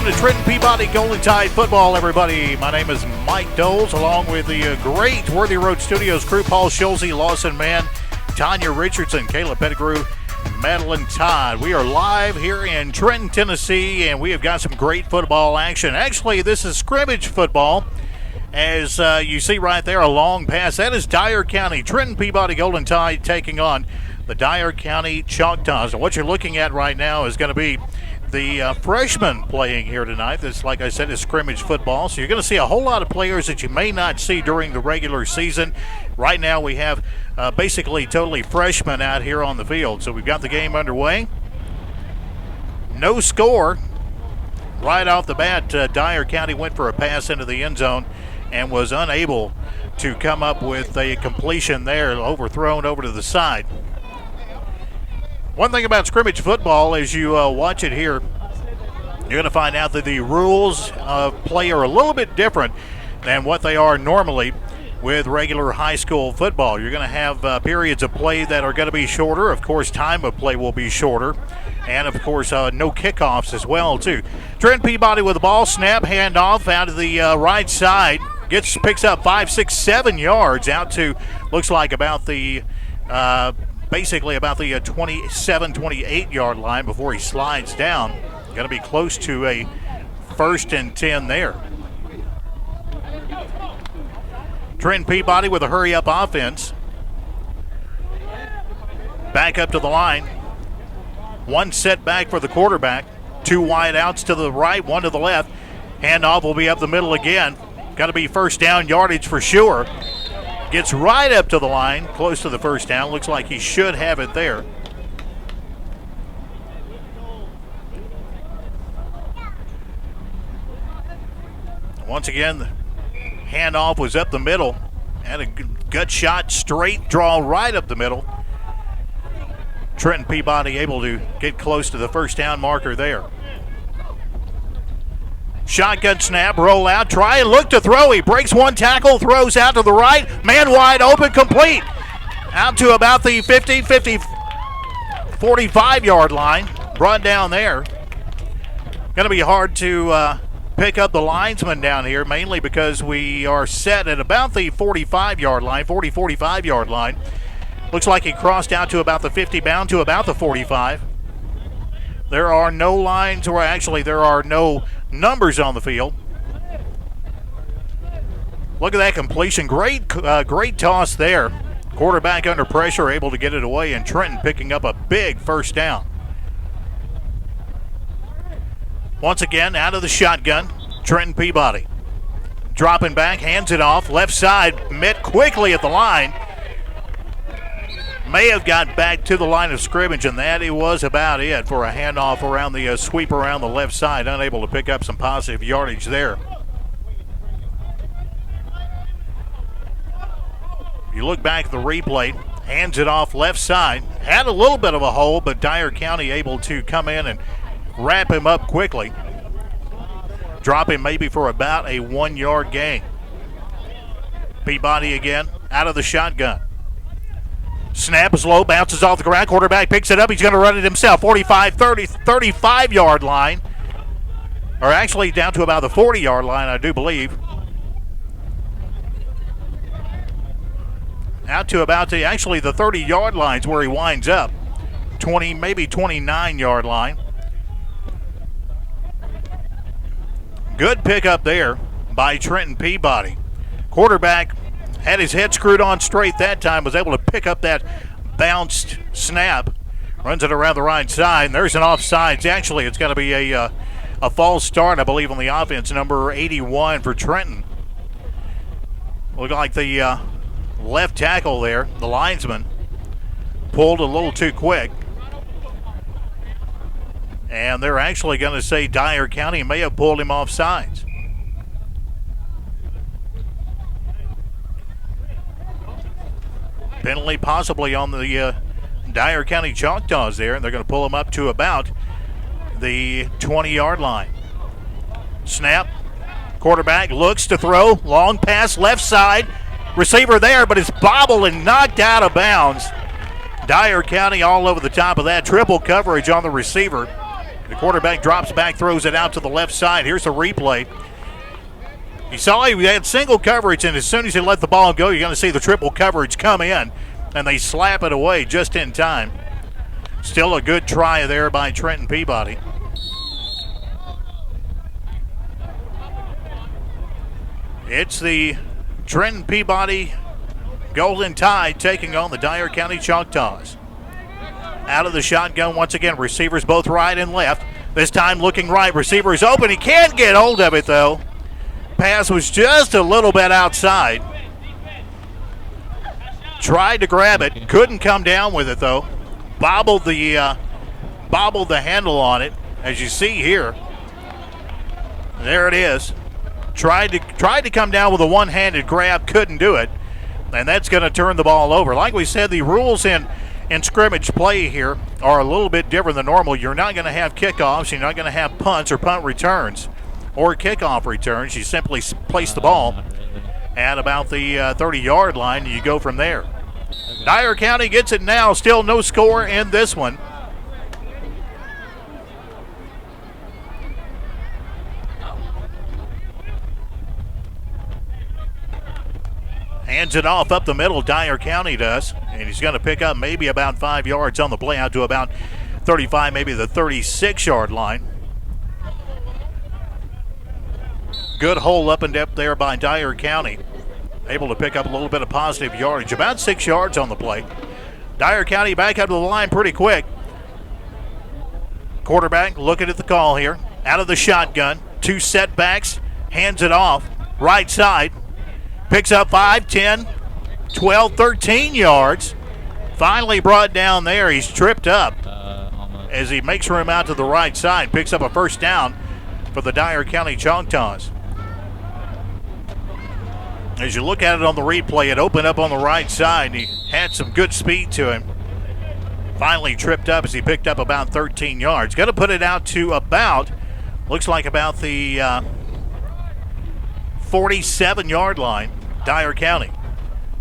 welcome to Trenton Peabody Golden Tide football, everybody. My name is Mike Doles, along with the great Worthy Road Studios crew, Paul Schulze, Lawson Mann, Tanya Richardson, Caleb Pettigrew, Madeline Todd. We are live here in Trenton, Tennessee, and we have got some great football action. Actually, this is scrimmage football. As you see right there, a long pass. That is Dyer County. Trenton Peabody Golden Tide taking on the Dyer County Choctaws. And what you're looking at right now is going to be the freshmen playing here tonight. This, like I said, is scrimmage football. So you're going to see a whole lot of players that you may not see during the regular season. Right now we have basically totally freshmen out here on the field. So we've got the game underway. No score. Right off the bat, Dyer County went for a pass into the end zone and was unable to come up with a completion there, overthrown over to the side. One thing about scrimmage football, as you watch it here, you're going to find out that the rules of play are a little bit different than what they are normally with regular high school football. You're going to have periods of play that are going to be shorter. Of course, time of play will be shorter. And, of course, no kickoffs as well, too. Trent Peabody with the ball, snap, handoff out to the right side. Picks up 5, 6, 7 yards out to, looks like about the basically about the 27, 28-yard line before he slides down. Going to be close to a 1st and 10 there. Trenton Peabody with a hurry-up offense. Back up to the line. One setback for the quarterback. 2 wide outs to the right, 1 to the left. Handoff will be up the middle again. Got to be first down yardage for sure. Gets right up to the line, close to the first down. Looks like he should have it there. Once again, the handoff was up the middle. Had a gut shot, straight draw right up the middle. Trenton Peabody able to get close to the first down marker there. Shotgun snap, roll out, try and look to throw. He breaks one tackle, throws out to the right. Man wide open, complete. Out to about the 50, 45-yard line. Brought down there. Going to be hard to pick up the linesman down here, mainly because we are set at about the 45-yard line, 45-yard line. Looks like he crossed out to about the 50, bound to about the 45. There are no lines, or actually there are no numbers on the field. Look at that completion. Great toss there. Quarterback under pressure, able to get it away, and Trenton picking up a big first down. Once again, out of the shotgun, Trenton Peabody. Dropping back, hands it off. Left side, met quickly at the line. May have got back to the line of scrimmage, and that was about it for a handoff around the sweep around the left side. Unable to pick up some positive yardage there. You look back at the replay, hands it off left side. Had a little bit of a hole, but Dyer County able to come in and wrap him up quickly. Drop him maybe for about a 1-yard gain. Peabody again, out of the shotgun. Snap is low, bounces off the ground. Quarterback picks it up. He's going to run it himself. 45, 30, 35-yard line. Or actually down to about the 40-yard line, I do believe. Out to about the 30-yard line's where he winds up. 20, maybe 29-yard line. Good pickup there by Trenton Peabody. Quarterback had his head screwed on straight that time, was able to pick up that bounced snap. Runs it around the right side, and there's an offsides. Actually, it's going to be a false start, I believe, on the offense, number 81 for Trenton. Looked like the left tackle there, the linesman, pulled a little too quick. And they're actually going to say Dyer County may have pulled him off sides. Penalty possibly on the Dyer County Choctaws there, and they're going to pull him up to about the 20-yard line. Snap. Quarterback looks to throw. Long pass left side. Receiver there, but it's bobbled and knocked out of bounds. Dyer County all over the top of that. Triple coverage on the receiver. The quarterback drops back, throws it out to the left side. Here's a replay. You saw he had single coverage, and as soon as he let the ball go, you're going to see the triple coverage come in, and they slap it away just in time. Still a good try there by Trenton Peabody. It's the Trenton Peabody Golden Tide taking on the Dyer County Choctaws. Out of the shotgun once again, receivers both right and left. This time looking right, receiver is open. He can't get hold of it though. Pass was just a little bit outside. Tried to grab it, couldn't come down with it though. Bobbled the handle on it, as you see here. There it is. Tried to come down with a one-handed grab, couldn't do it, and that's going to turn the ball over. Like we said, the rules in scrimmage play here are a little bit different than normal. You're not going to have kickoffs. You're not going to have punts or punt returns or kickoff returns. You simply place the ball at about the 30-yard line, and you go from there. Dyer County gets it now. Still no score in this one. Hands it off up the middle, Dyer County does. And he's going to pick up maybe about 5 yards on the play out to about 35, maybe the 36-yard line. Good hole up and up there by Dyer County. Able to pick up a little bit of positive yardage. About 6 yards on the play. Dyer County back up to the line pretty quick. Quarterback looking at the call here. Out of the shotgun. 2 setbacks. Hands it off. Right side. Picks up 5, 10, 12, 13 yards. Finally brought down there. He's tripped up as he makes room out to the right side. Picks up a first down for the Dyer County Choctaws. As you look at it on the replay, it opened up on the right side. He had some good speed to him. Finally tripped up as he picked up about 13 yards. Going to put it out to about, looks like about the 47-yard line. Dyer County.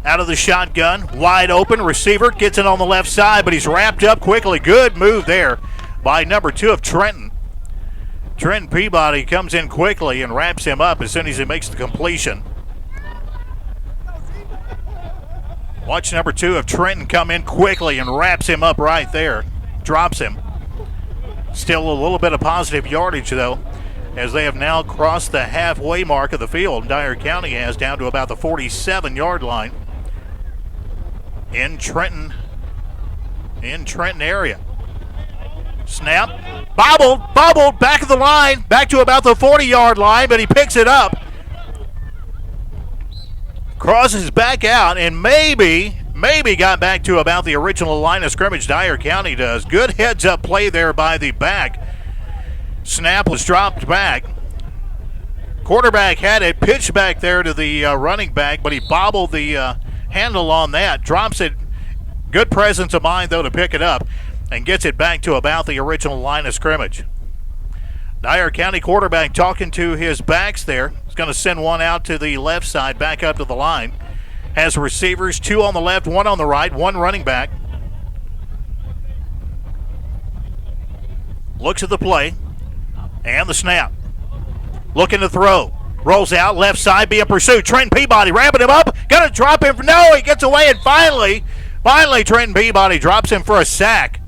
Out of the shotgun, wide open, receiver gets it on the left side, but he's wrapped up quickly. Good move there by number 2 of Trenton. Trenton Peabody comes in quickly and wraps him up as soon as he makes the completion. Watch number 2 of Trenton come in quickly and wraps him up right there. Drops him. Still a little bit of positive yardage though, as they have now crossed the halfway mark of the field. Dyer County has down to about the 47-yard line in Trenton area. Snap, bobbled, back of the line, back to about the 40-yard line, but he picks it up. Crosses back out and maybe got back to about the original line of scrimmage. Dyer County does. Good heads-up play there by the back. Snap was dropped back. Quarterback had it pitched back there to the running back, but he bobbled the handle on that. Drops it. Good presence of mind, though, to pick it up and gets it back to about the original line of scrimmage. Dyer County quarterback talking to his backs there. He's going to send one out to the left side, back up to the line. Has receivers, 2 on the left, 1 on the right, 1 running back. Looks at the play. And the snap. Looking to throw. Rolls out, left side, being pursued. Trenton Peabody wrapping him up. Gonna drop him. No, he gets away, and finally Trenton Peabody drops him for a sack.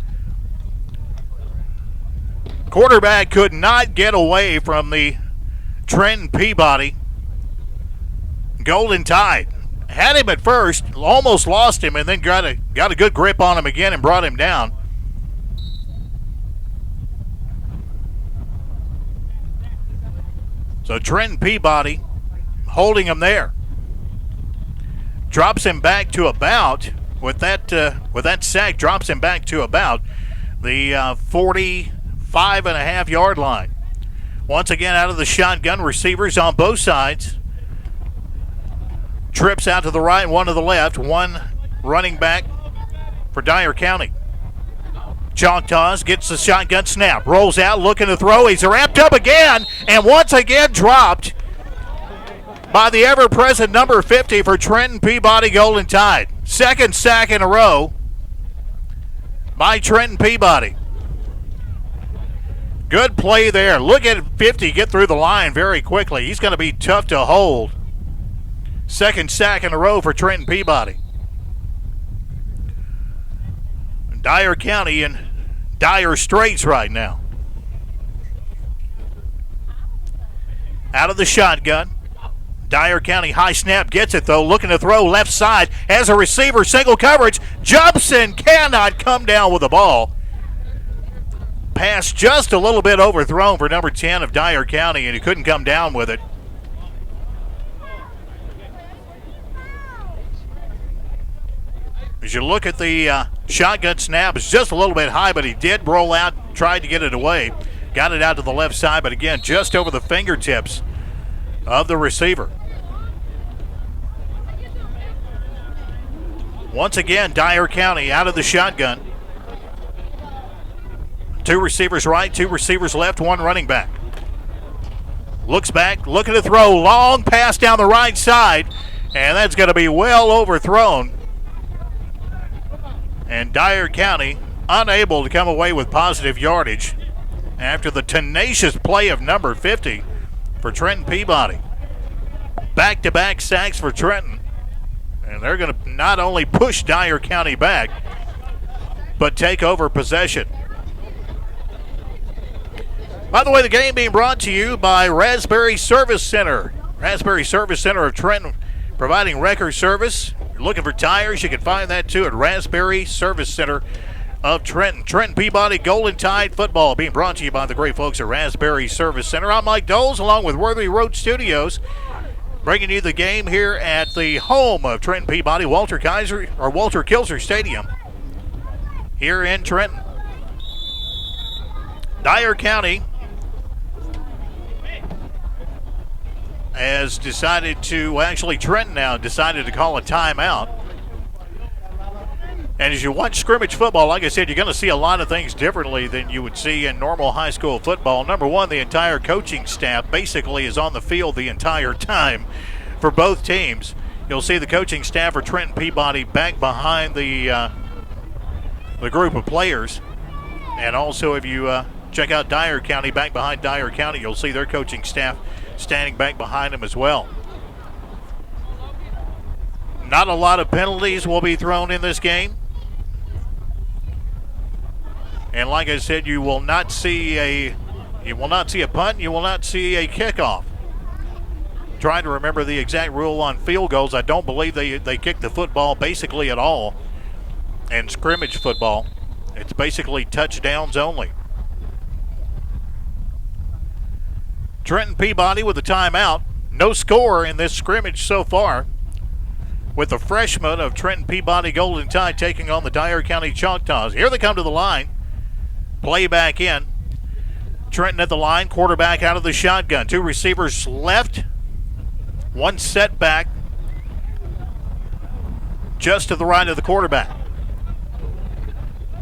Quarterback could not get away from the Trenton Peabody Golden Tide. Had him at first, almost lost him, and then got a good grip on him again and brought him down. So Trenton Peabody holding him there. Drops him back to about, with that sack, drops him back to about the 45.5-yard line. Once again out of the shotgun, receivers on both sides. Trips out to the right, 1 to the left, 1 running back for Dyer County. Choctaws gets the shotgun snap, rolls out, looking to throw. He's wrapped up again, and once again dropped by the ever-present number 50 for Trenton Peabody Golden Tide. Second sack in a row by Trenton Peabody. Good play there. Look at 50 get through the line very quickly. He's going to be tough to hold. Second sack in a row for Trenton Peabody. Dyer County in dire straits right now. Out of the shotgun. Dyer County high snap gets it though. Looking to throw left side. As a receiver, single coverage. Jumps and cannot come down with the ball. Pass just a little bit overthrown for number 10 of Dyer County, and he couldn't come down with it. As you look at the shotgun snap, it's just a little bit high, but he did roll out, tried to get it away. Got it out to the left side, but again, just over the fingertips of the receiver. Once again, Dyer County out of the shotgun. Two receivers right, two receivers left, one running back. Looks back, looking to throw, long pass down the right side, and that's going to be well overthrown. And Dyer County unable to come away with positive yardage after the tenacious play of number 50 for Trenton Peabody. Back-to-back sacks for Trenton, and they're going to not only push Dyer County back, but take over possession. By the way, the game being brought to you by Raspberry Service Center. Raspberry Service Center of Trenton, providing record service. If you're looking for tires, you can find that too at Raspberry Service Center of Trenton. Trenton Peabody Golden Tide football being brought to you by the great folks at Raspberry Service Center. I'm Mike Doles along with Worthy Road Studios, bringing you the game here at the home of Trenton Peabody, Walter Kilser Stadium here in Trenton. Dyer County has decided to, Trenton now decided to call a timeout. And as you watch scrimmage football, like I said, you're going to see a lot of things differently than you would see in normal high school football. Number one, the entire coaching staff basically is on the field the entire time for both teams. You'll see the coaching staff for Trenton Peabody back behind the group of players. And also, if you check out Dyer County, back behind Dyer County, you'll see their coaching staff standing back behind them as well. Not a lot of penalties will be thrown in this game. And like I said, you will not see a punt, you will not see a kickoff. Trying to remember the exact rule on field goals. I don't believe they kick the football basically at all in scrimmage football. It's basically touchdowns only. Trenton Peabody with a timeout. No score in this scrimmage so far, with the freshman of Trenton Peabody Golden Tide taking on the Dyer County Choctaws. Here they come to the line. Play back in. Trenton at the line, quarterback out of the shotgun. Two receivers left, one setback just to the right of the quarterback.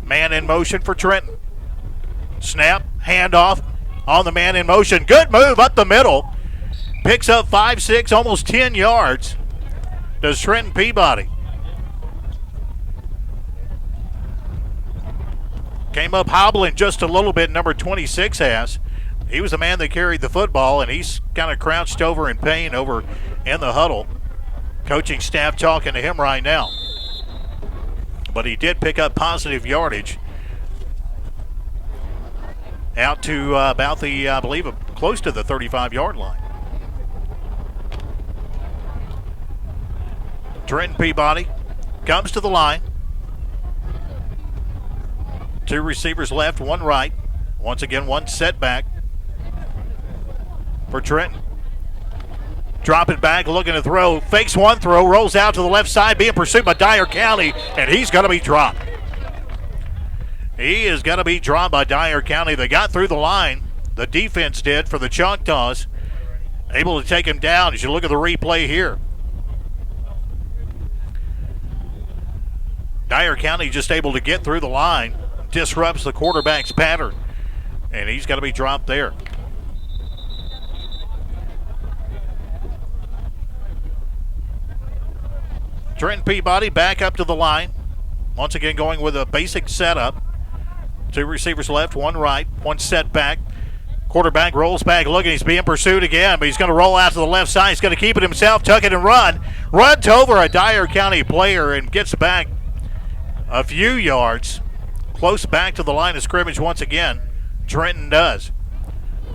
Man in motion for Trenton. Snap, handoff on the man in motion. Good move up the middle. Picks up 5, 6, almost 10 yards. Does Trenton Peabody. Came up hobbling just a little bit, number 26 has. He was the man that carried the football, and he's kind of crouched over in pain over in the huddle. Coaching staff talking to him right now. But he did pick up positive yardage out to about the, I believe, close to the 35-yard line. Trenton Peabody comes to the line. Two receivers left, one right. Once again, one setback for Trenton. Dropping back, looking to throw. Fakes one throw, rolls out to the left side, being pursued by Dyer County, and he's going to be dropped. He is going to be dropped by Dyer County. They got through the line. The defense did for the Choctaws. Able to take him down as you look at the replay here. Dyer County just able to get through the line. Disrupts the quarterback's pattern. And he's going to be dropped there. Trenton Peabody back up to the line. Once again going with a basic setup. Two receivers left, one right, one setback. Quarterback rolls back looking. He's being pursued again, but he's going to roll out to the left side. He's going to keep it himself, tuck it and run. Runs over a Dyer County player and gets back a few yards. Close back to the line of scrimmage once again. Trenton does.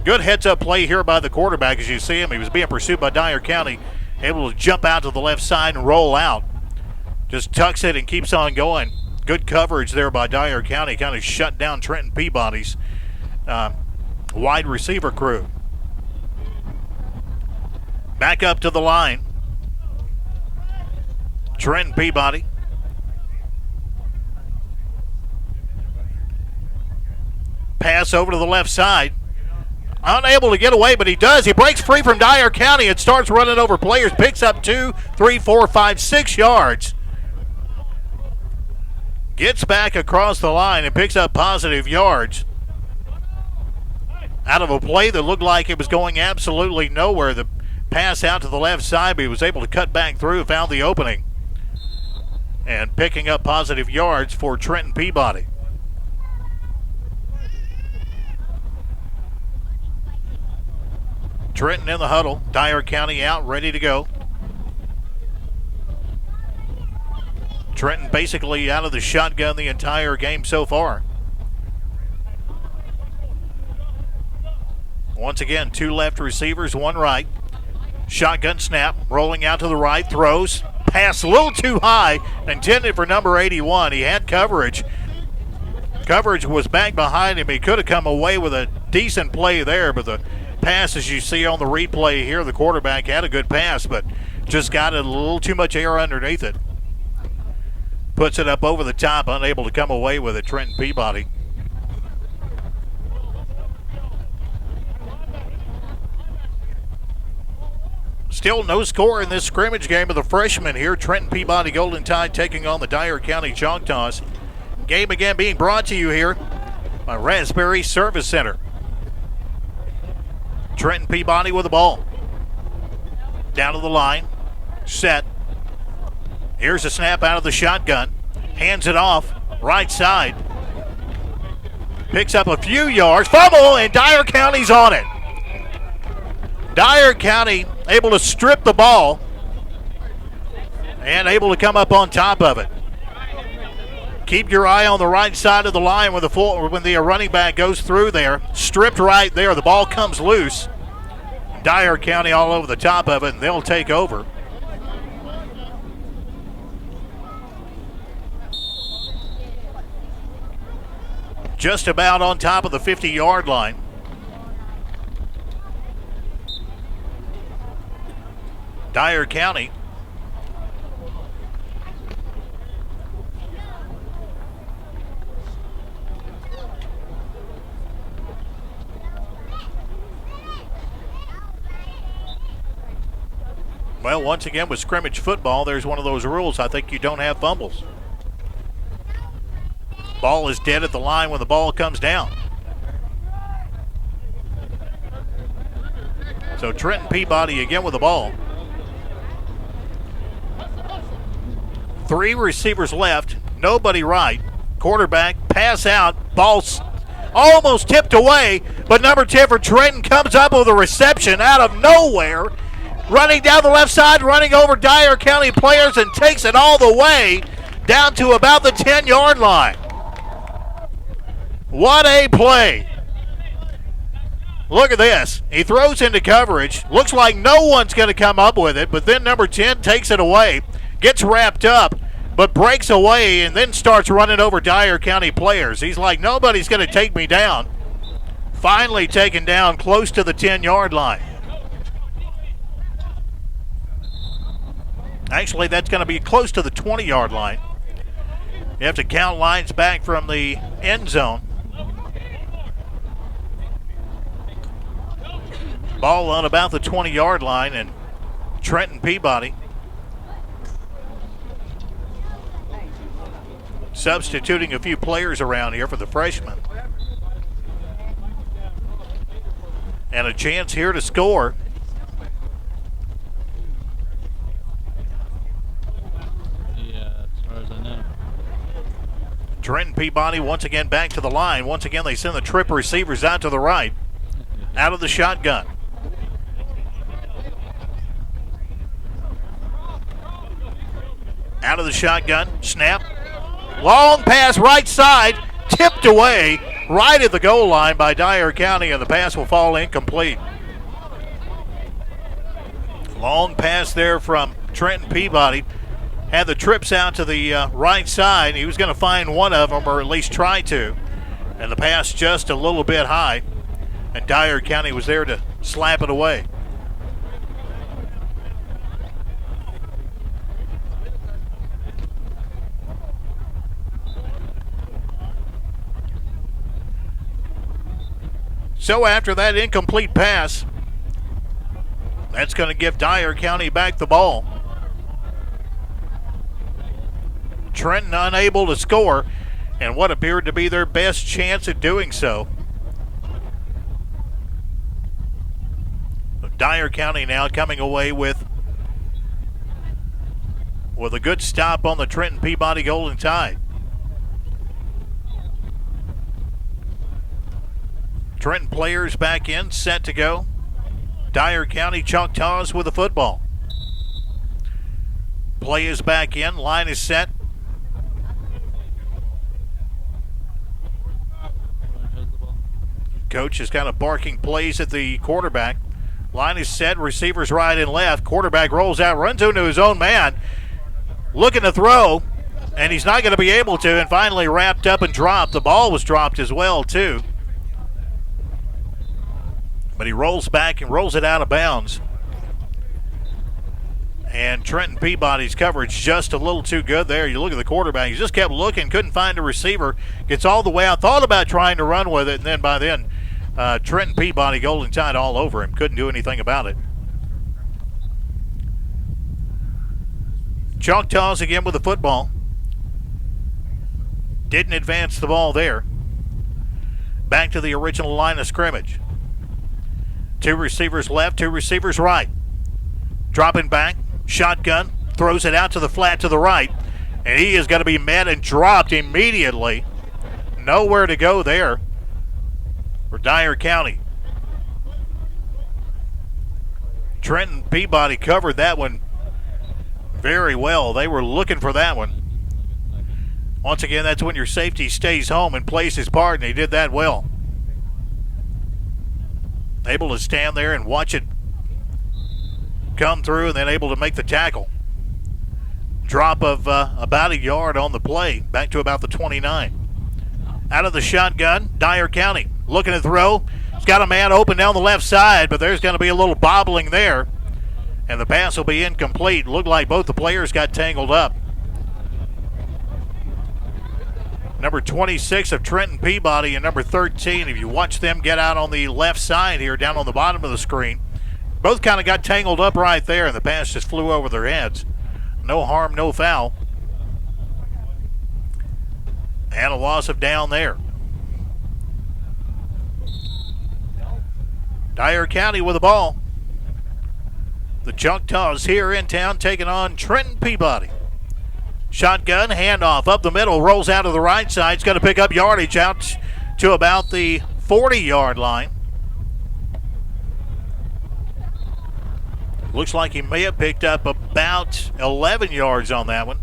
Good heads-up play here by the quarterback. As you see him, he was being pursued by Dyer County. Able to jump out to the left side and roll out. Just tucks it and keeps on going. Good coverage there by Dyer County. Kind of shut down Trenton Peabody's wide receiver crew. Back up to the line. Trenton Peabody. Pass over to the left side. Unable to get away, but he does. He breaks free from Dyer County and starts running over players. Picks up 2, 3, 4, 5, 6 yards. Gets back across the line and picks up positive yards. Out of a play that looked like it was going absolutely nowhere. The pass out to the left side, but he was able to cut back through, found the opening. And picking up positive yards for Trenton Peabody. Trenton in the huddle. Dyer County out, ready to go. Trenton basically out of the shotgun the entire game so far. Once again, 2 left receivers, 1 right. Shotgun snap, rolling out to the right, throws. Pass a little too high, intended for number 81. He had coverage. Coverage was back behind him. He could have come away with a decent play there, but the pass, as you see on the replay here, the quarterback had a good pass, but just got a little too much air underneath it. Puts it up over the top, unable to come away with it, Trenton Peabody. Still no score in this scrimmage game of the freshmen here. Trenton Peabody Golden Tide taking on the Dyer County Choctaws. Game again being brought to you here by Raspberry Service Center. Trenton Peabody with the ball. Down to the line. Set. Here's a snap out of the shotgun. Hands it off. Right side. Picks up a few yards. Fumble, and Dyer County's on it. Dyer County able to strip the ball and able to come up on top of it. Keep your eye on the right side of the line when the running back goes through there. Stripped right there. The ball comes loose. Dyer County all over the top of it, and they'll take over. Just about on top of the 50-yard line. Dyer County well, once again with scrimmage football, there's one of those rules. I think you don't have fumbles. Ball is dead at the line when the ball comes down. So Trenton Peabody again with the ball. 3 receivers left, nobody right. Quarterback, pass out, ball almost tipped away, but number 10 for Trenton comes up with a reception out of nowhere. Running down the left side, running over Dyer County players and takes it all the way down to about the 10-yard line. What a play. Look at this. He throws into coverage. Looks like no one's going to come up with it, but then number 10 takes it away, gets wrapped up, but breaks away and then starts running over Dyer County players. He's like, nobody's going to take me down. Finally taken down close to the 10-yard line. Actually, that's going to be close to the 20-yard line. You have to count lines back from the end zone. Ball on about the 20-yard line, and Trenton Peabody substituting a few players around here for the freshmen. And a chance here to score. Trenton Peabody once again back to the line. Once again, they send the trip receivers out to the right. out of the shotgun. Out of the shotgun, snap. Long pass right side, tipped away right at the goal line by Dyer County, and the pass will fall incomplete. Long pass there from Trenton Peabody. Had the trips out to the right side. He was going to find one of them, or at least try to. And the pass just a little bit high. And Dyer County was there to slap it away. So after that incomplete pass, that's going to give Dyer County back the ball. Trenton unable to score, and what appeared to be their best chance at doing so. Dyer County now coming away with a good stop on the Trenton Peabody Golden Tide. Trenton players back in, set to go. Dyer County Choctaws with the football. Play is back in, line is set. Coach is kind of barking plays at the quarterback. Line is set, receivers right and left. Quarterback rolls out, runs into his own man. Looking to throw, and he's not going to be able to, and finally wrapped up and dropped. The ball was dropped as well, too. But he rolls back and rolls it out of bounds. And Trenton Peabody's coverage just a little too good there. You look at the quarterback. He just kept looking, couldn't find a receiver. Gets all the way out, thought about trying to run with it, and then by then, Trenton Peabody Golden Tide all over him. Couldn't do anything about it. Choctaws again with the football. Didn't advance the ball there. Back to the original line of scrimmage. Two receivers left, two receivers right. Dropping back, shotgun, throws it out to the flat to the right, and he is going to be met and dropped immediately. Nowhere to go there for Dyer County. Trenton Peabody covered that one very well. They were looking for that one. Once again, that's when your safety stays home and plays his part, and he did that well. Able to stand there and watch it come through, and then able to make the tackle. Drop of about a yard on the play, back to about the 29. Out of the shotgun, Dyer County looking to throw. He's got a man open down the left side, but there's going to be a little bobbling there, and the pass will be incomplete. Looked like both the players got tangled up. Number 26 of Trenton Peabody and number 13, if you watch them get out on the left side here, down on the bottom of the screen, both kind of got tangled up right there, and the pass just flew over their heads. No harm, no foul. And a loss of down there. Dyer County with the ball. The Choctaws here in town taking on Trenton Peabody. Shotgun, handoff up the middle, rolls out to the right side. It's going to pick up yardage out to about the 40-yard line. Looks like he may have picked up about 11 yards on that one.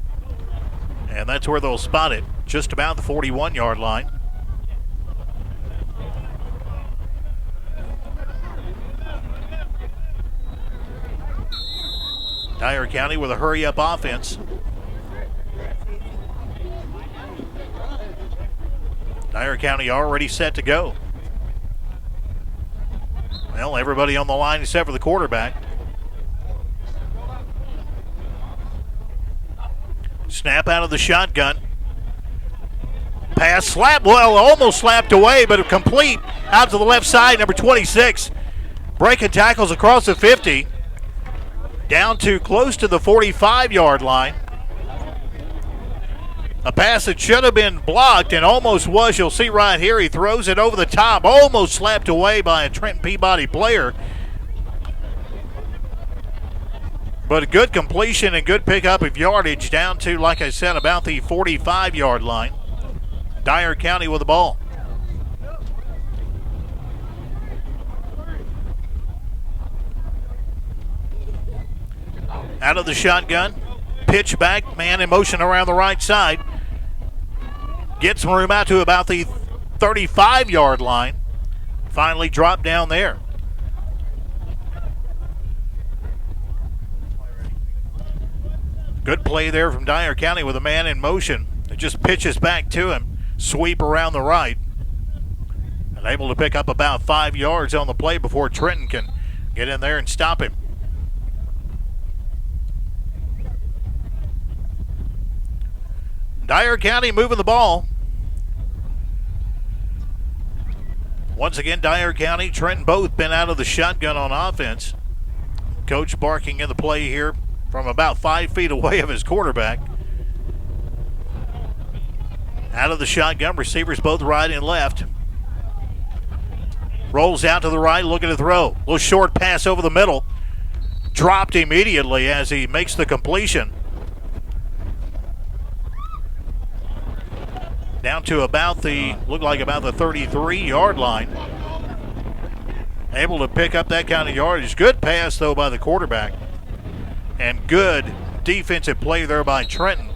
And that's where they'll spot it, just about the 41-yard line. Dyer County with a hurry-up offense. Dyer County already set to go. Well, everybody on the line except for the quarterback. Snap out of the shotgun. Pass slap, well, almost slapped away, but complete out to the left side. Number 26 breaking tackles across the 50. Down to close to the 45-yard line. A pass that should have been blocked and almost was. You'll see right here, he throws it over the top, almost slapped away by a Trenton Peabody player. But a good completion and good pickup of yardage down to, like I said, about the 45-yard line. Dyer County with the ball. Out of the shotgun. Pitch back. Man in motion around the right side. Gets room out to about the 35-yard line. Finally dropped down there. Good play there from Dyer County with a man in motion. It just pitches back to him. Sweep around the right. And able to pick up about 5 yards on the play before Trenton can get in there and stop him. Dyer County moving the ball. Once again, Dyer County, Trenton both been out of the shotgun on offense. Coach barking in the play here from about 5 feet away of his quarterback. Out of the shotgun, receivers both right and left. Rolls out to the right, looking to throw. Little short pass over the middle. Dropped immediately as he makes the completion. Down to about the, looked like about the 33-yard line. Able to pick up that kind of yardage. Good pass, though, by the quarterback. And good defensive play there by Trenton.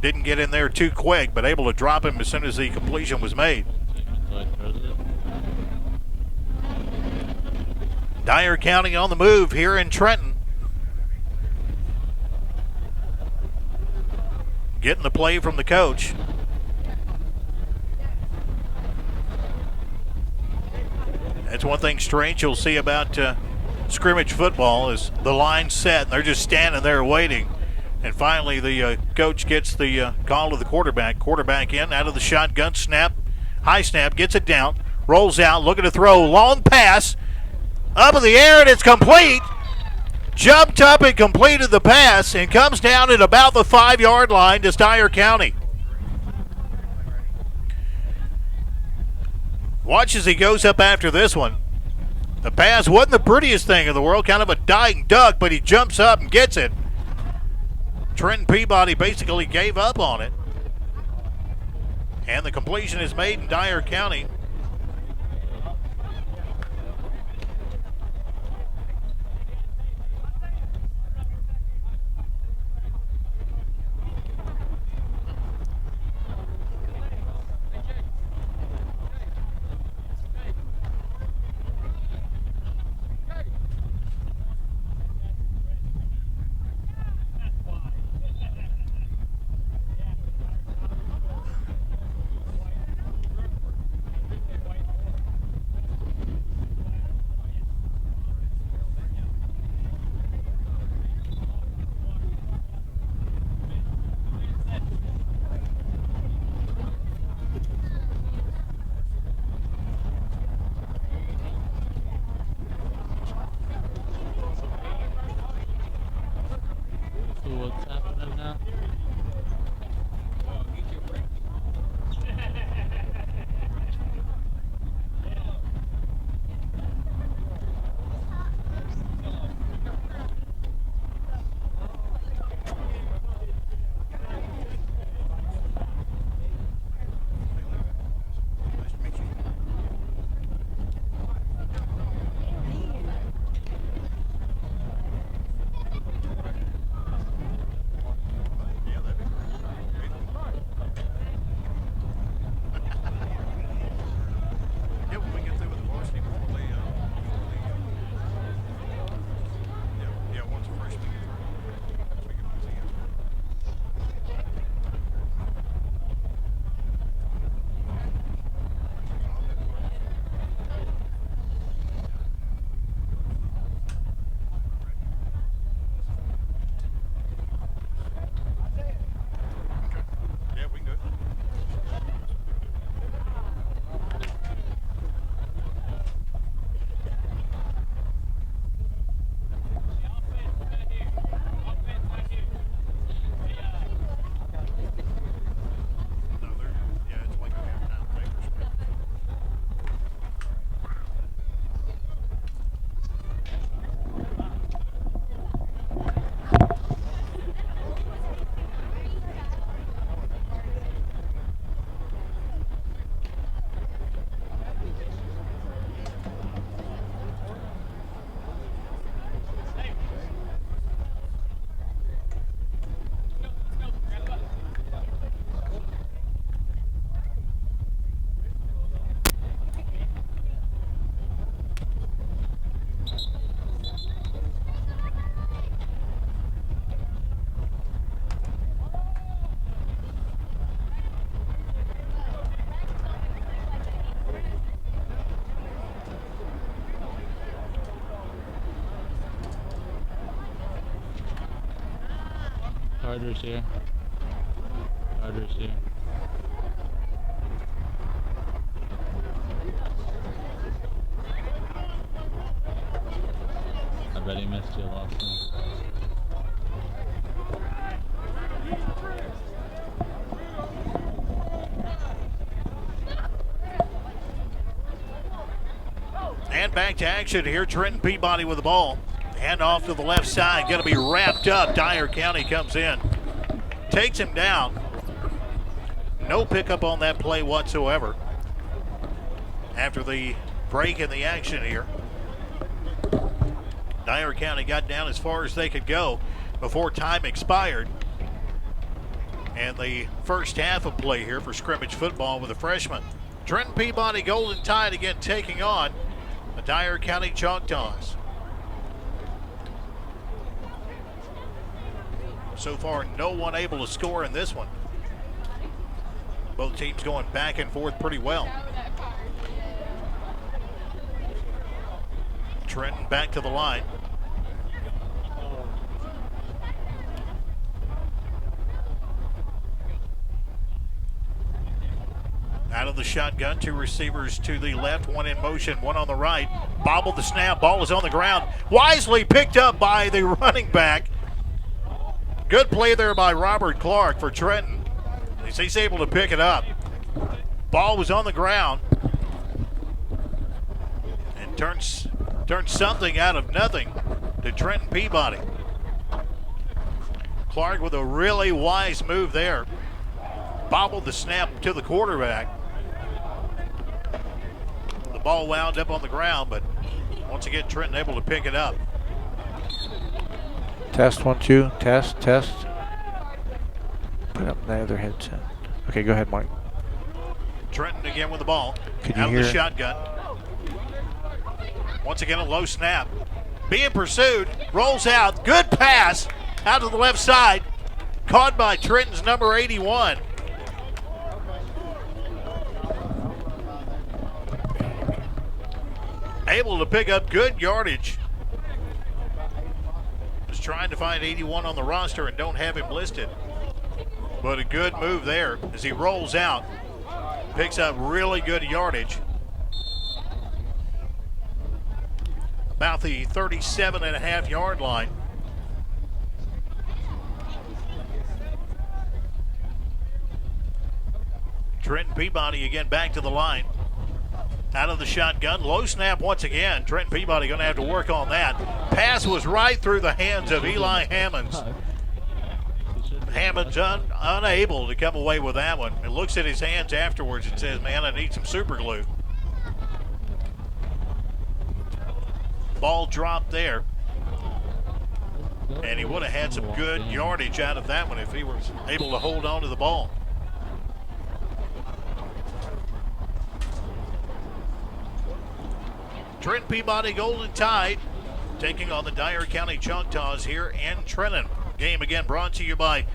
Didn't get in there too quick, but able to drop him as soon as the completion was made. Dyer County on the move here in Trenton. Getting the play from the coach. That's one thing strange you'll see about scrimmage football is the line set and they're just standing there waiting. And finally the coach gets the call to the quarterback. Quarterback in, out of the shotgun, snap, high snap, gets it down, rolls out, looking to throw, long pass, up in the air and it's complete. Jumped up and completed the pass and comes down at about the 5-yard line to Dyer County. Watch as he goes up after this one. The pass wasn't the prettiest thing in the world, kind of a dying duck, but he jumps up and gets it. Trenton Peabody basically gave up on it. And the completion is made in Dyer County. Carter's here. Carter's here. I bet he missed you, Lawson. And back to action here. Trenton Peabody with the ball. Hand off to the left side. Going to be wrapped up. Dyer County comes in. Takes him down. No pickup on that play whatsoever. After the break in the action here, Dyer County got down as far as they could go before time expired. And the first half of play here for scrimmage football with the freshmen. Trenton Peabody Golden Tide again taking on the Dyer County Choctaws. So far, no one able to score in this one. Both teams going back and forth pretty well. Trenton back to the line. Out of the shotgun, two receivers to the left, one in motion, one on the right. Bobbled the snap, ball is on the ground. Wisely picked up by the running back. Good play there by Robert Clark for Trenton. He's able to pick it up. Ball was on the ground. And turns something out of nothing to Trenton Peabody. Clark with a really wise move there. Bobbled the snap to the quarterback. The ball wound up on the ground, but once again, Trenton able to pick it up. Test 1, 2, test. Put up the other headset. Okay, go ahead, Mike. Trenton again with the ball. Can you out hear? Of the shotgun. Once again, a low snap. Being pursued, rolls out. Good pass out to the left side. Caught by Trenton's number 81. Able to pick up good yardage. Was trying to find 81 on the roster and don't have him listed. But a good move there as he rolls out. Picks up really good yardage. About the 37.5-yard line. Trenton Peabody again back to the line. Out of the shotgun, low snap once again. Trenton Peabody going to have to work on that. Pass was right through the hands of Eli Hammonds. Hammonds unable to come away with that one. He looks at his hands afterwards and says, man, I need some super glue. Ball dropped there. And he would have had some good yardage out of that one if he was able to hold on to the ball. Trenton Peabody Golden Tide taking on the Dyer County Choctaws here in Trenton. Game again brought to you by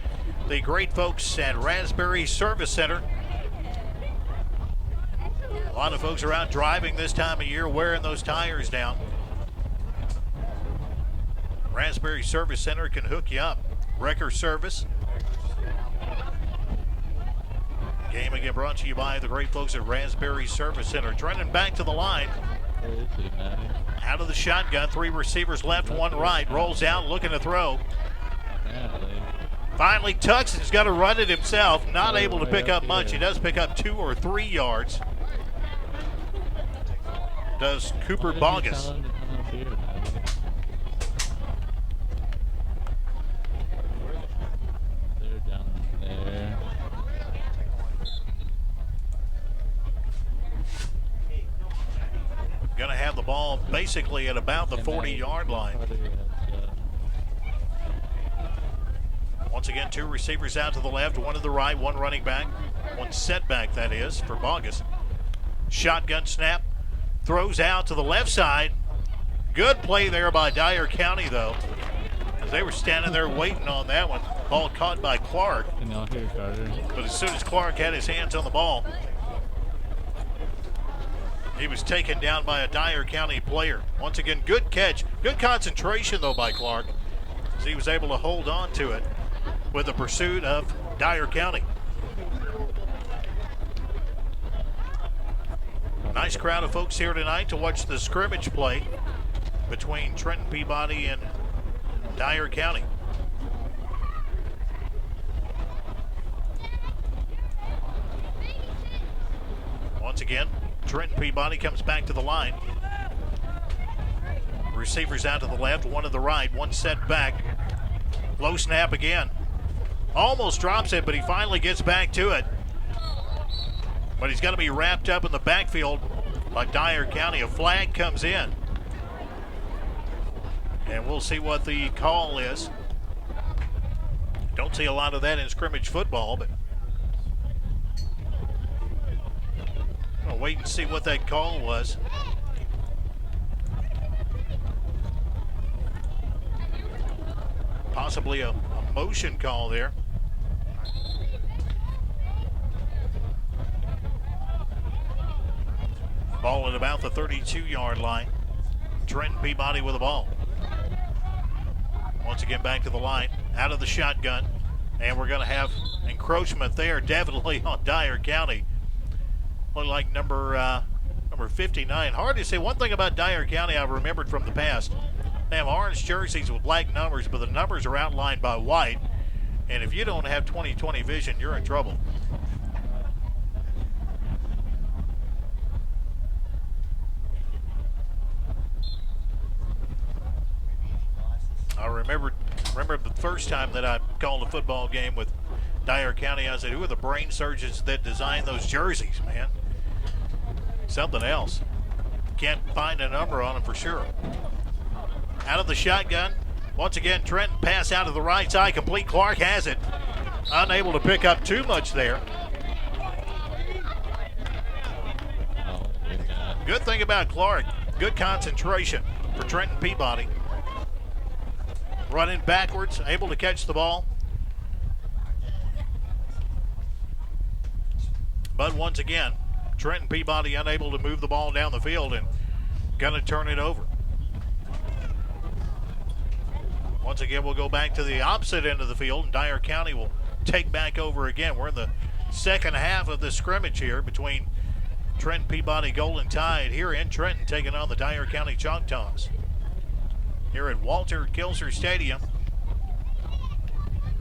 the great folks at Raspberry Service Center. A lot of folks are out driving this time of year wearing those tires down. Raspberry Service Center can hook you up. Wrecker Service. Game again brought to you by the great folks at Raspberry Service Center. Trenton back to the line. Out of the shotgun, three receivers left, one right. Rolls out, looking to throw. Finally tucks and he's got to run it himself. Not able to pick up much. He does pick up 2 or 3 yards. Does Cooper Bogus. Going to have the ball basically at about the 40-yard line. Once again, 2 receivers out to the left, 1 to the right, 1 running back, 1 setback, that is, for Bogus. Shotgun snap, throws out to the left side. Good play there by Dyer County, though, as they were standing there waiting on that one. Ball caught by Clark. But as soon as Clark had his hands on the ball, he was taken down by a Dyer County player. Once again, good catch. Good concentration, though, by Clark, as he was able to hold on to it. with the pursuit of Dyer County. Nice crowd of folks here tonight to watch the scrimmage play between Trenton Peabody and Dyer County. Once again, Trenton Peabody comes back to the line. Receivers out to the left, one to the right, one set back. Low snap again. Almost drops it, but he finally gets back to it. But he's got to be wrapped up in the backfield by Dyer County. A flag comes in. And we'll see what the call is. Don't see a lot of that in scrimmage football, but I'll wait and see what that call was. Possibly a motion call there. Ball at about the 32-yard line. Trenton Peabody with the ball. Once again back to the line, out of the shotgun. And we're going to have encroachment there, definitely on Dyer County. Look like number 59. Hard to say. One thing about Dyer County I've remembered from the past. They have orange jerseys with black numbers, but the numbers are outlined by white. And if you don't have 20/20 vision, you're in trouble. I remember the first time that I called a football game with Dyer County. I said, who are the brain surgeons that designed those jerseys, man? Something else. Can't find a number on them for sure. Out of the shotgun. Once again, Trenton pass out to the right side. Complete. Clark has it. Unable to pick up too much there. Good thing about Clark. Good concentration for Trenton Peabody. Running backwards, able to catch the ball. But once again, Trenton Peabody unable to move the ball down the field and gonna turn it over. Once again, we'll go back to the opposite end of the field, and Dyer County will take back over again. We're in the second half of the scrimmage here between Trenton Peabody Golden Tide here in Trenton taking on the Dyer County Choctaws. Here at Walter Kilser Stadium,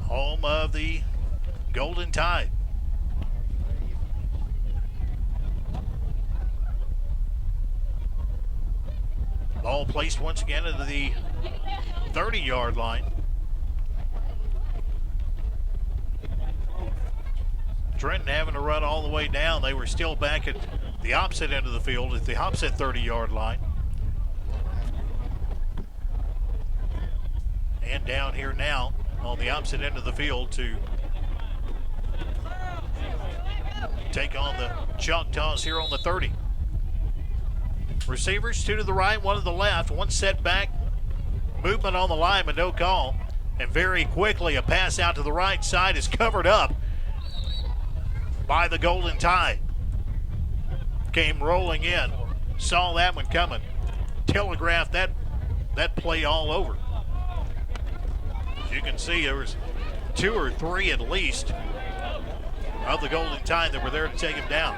home of the Golden Tide. Ball placed once again into the 30-yard line. Trenton having to run all the way down. They were still back at the opposite end of the field at the opposite 30-yard line. And down here now on the opposite end of the field to take on the Choctaws here on the 30. Receivers, two to the right, one to the left, one set back. Movement on the line, but no call. And very quickly, a pass out to the right side is covered up by the Golden Tide. Came rolling in, saw that one coming, telegraphed that play all over. As you can see, there was two or three at least of the Golden Tide that were there to take him down.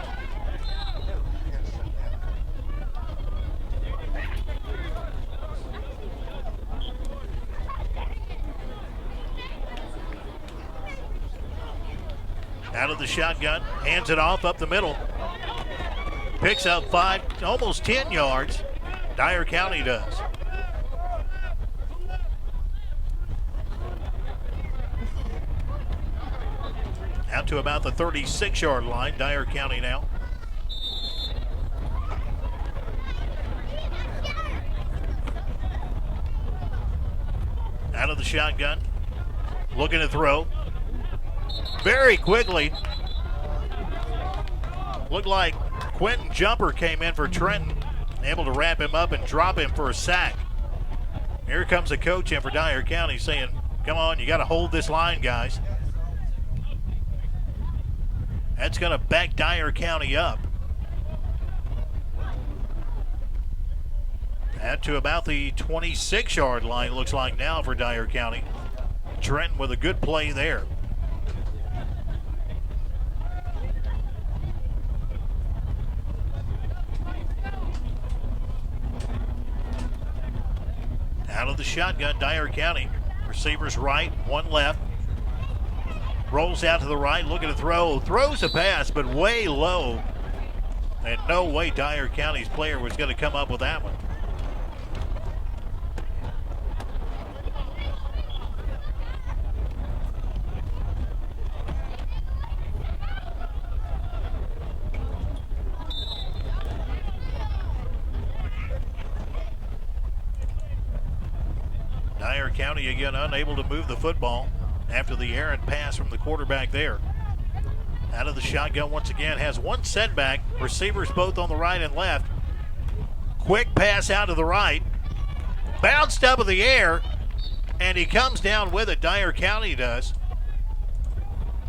Out of the shotgun, hands it off up the middle. Picks up 5, almost 10 yards. Dyer County does. Out to about the 36-yard line, Dyer County now. Out of the shotgun, looking to throw. Very quickly, looked like Quentin Jumper came in for Trenton, able to wrap him up and drop him for a sack. Here comes the coach in for Dyer County saying, come on, you got to hold this line, guys. That's going to back Dyer County up. Out to about the 26-yard line, looks like now for Dyer County. Trenton with a good play there. Out of the shotgun, Dyer County. Receivers right, one left. Rolls out to the right, looking to throw. Throws a pass, but way low. And no way Dyer County's player was going to come up with that one. Dyer County again unable to move the football after the errant pass from the quarterback there. Out of the shotgun once again, has one setback. Receivers both on the right and left. Quick pass out to the right. Bounced up in the air, and he comes down with it. Dyer County does.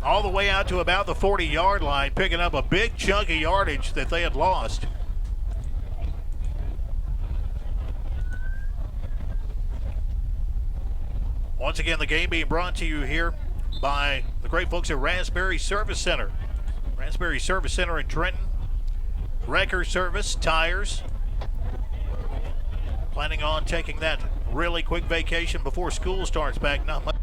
All the way out to about the 40-yard line, picking up a big chunk of yardage that they had lost. Once again, the game being brought to you here by the great folks at Raspberry Service Center. Raspberry Service Center in Trenton. Wrecker service, tires. Planning on taking that really quick vacation before school starts back. Not much.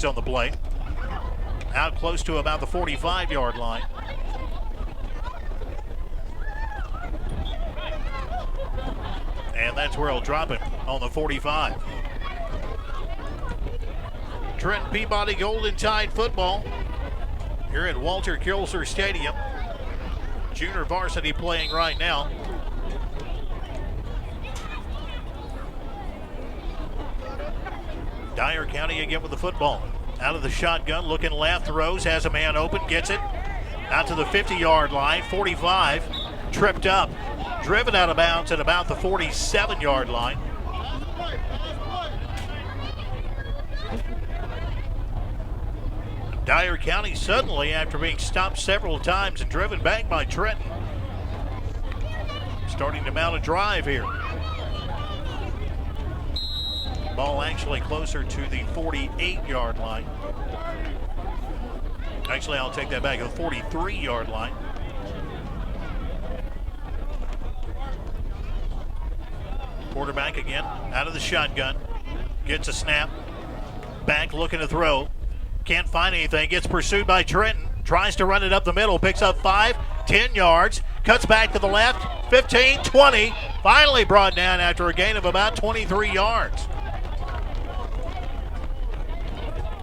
On the play. Out close to about the 45-yard line. And that's where he'll drop it, on the 45. Trenton Peabody Golden Tide football here at Walter Kilser Stadium. Junior varsity playing right now. Dyer County again with the football. Out of the shotgun, looking left, throws, has a man open, gets it. Out to the 50-yard line, 45, tripped up, driven out of bounds at about the 47-yard line. Dyer County suddenly, after being stopped several times and driven back by Trenton, starting to mount a drive here. Ball actually closer to the 48-yard line. Actually, I'll take that back, the 43-yard line. Quarterback again, out of the shotgun. Gets a snap. Back looking to throw. Can't find anything. Gets pursued by Trenton. Tries to run it up the middle. Picks up 5, 10 yards. Cuts back to the left. 15, 20. Finally brought down after a gain of about 23 yards.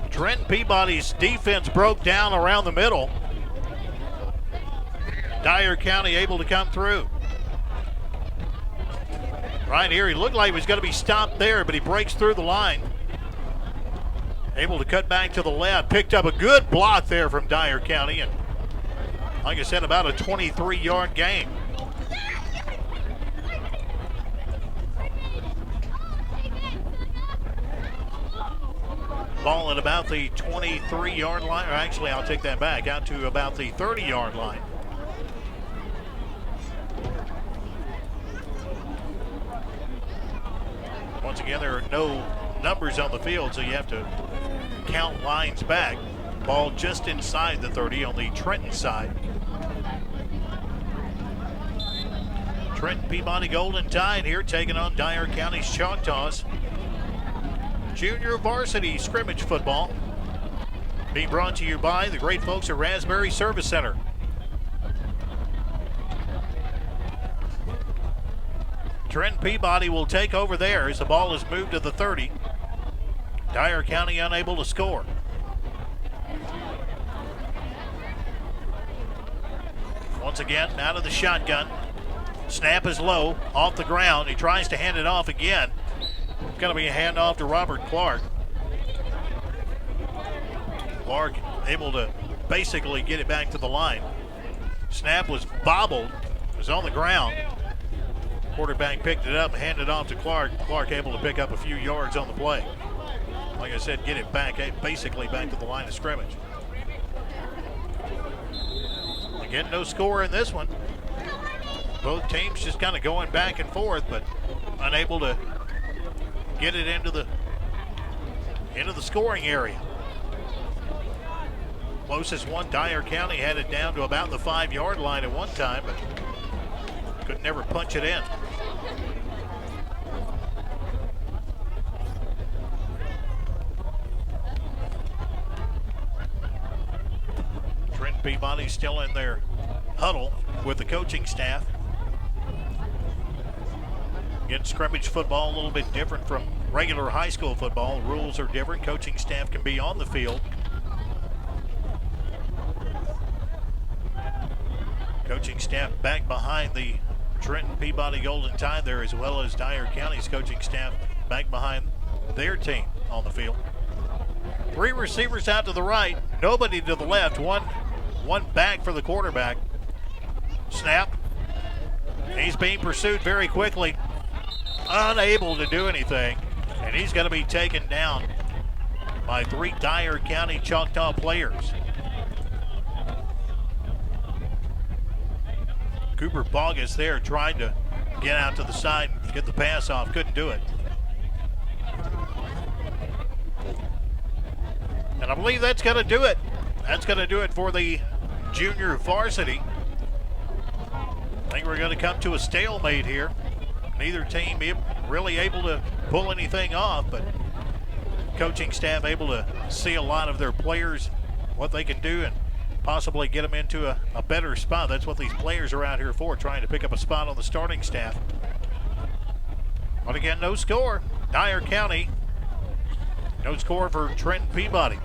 Trenton Peabody's defense broke down around the middle. Dyer County able to come through. Right here, he looked like he was going to be stopped there, but he breaks through the line. Able to cut back to the left. Picked up a good block there from Dyer County, and like I said, about a 23-yard gain. Ball at about the 23-yard line, or actually I'll take that back, out to about the 30-yard line. Once again, there are no numbers on the field, so you have to count lines back. Ball just inside the 30 on the Trenton side. Trenton Peabody Golden Tide here taking on Dyer County's Choctaws. Junior varsity scrimmage football being brought to you by the great folks at Raspberry Service Center. Trenton Peabody will take over there as the ball is moved to the 30. Dyer County unable to score. Once again, out of the shotgun. Snap is low, off the ground. He tries to hand it off again. It's going to be a handoff to Robert Clark. Clark able to basically get it back to the line. Snap was bobbled, was on the ground. Quarterback picked it up and handed it off to Clark. Clark able to pick up a few yards on the play. like I said, get it back, basically back to the line of scrimmage. Again, no score in this one. Both teams just kind of going back and forth, but unable to get it into the scoring area. Closest one, Dyer County had it down to about the 5-yard line at one time, but could never punch it in. Peabody still in their huddle with the coaching staff. Again, scrimmage football a little bit different from regular high school football. Rules are different. Coaching staff can be on the field. Coaching staff back behind the Trenton Peabody Golden Tide there, as well as Dyer County's coaching staff back behind their team on the field. 3 receivers out to the right, nobody to the left. One back for the quarterback. Snap. He's being pursued very quickly. Unable to do anything. And he's going to be taken down by 3 Dyer County Choctaw players. Cooper Bogus there trying to get out to the side and get the pass off. Couldn't do it. And I believe that's going to do it. That's going to do it for the junior varsity. I think we're going to come to a stalemate here. Neither team really able to pull anything off, but coaching staff able to see a lot of their players, what they can do, and possibly get them into a better spot. That's what these players are out here for, trying to pick up a spot on the starting staff. But again, no score. Dyer County, no score for Trenton Peabody.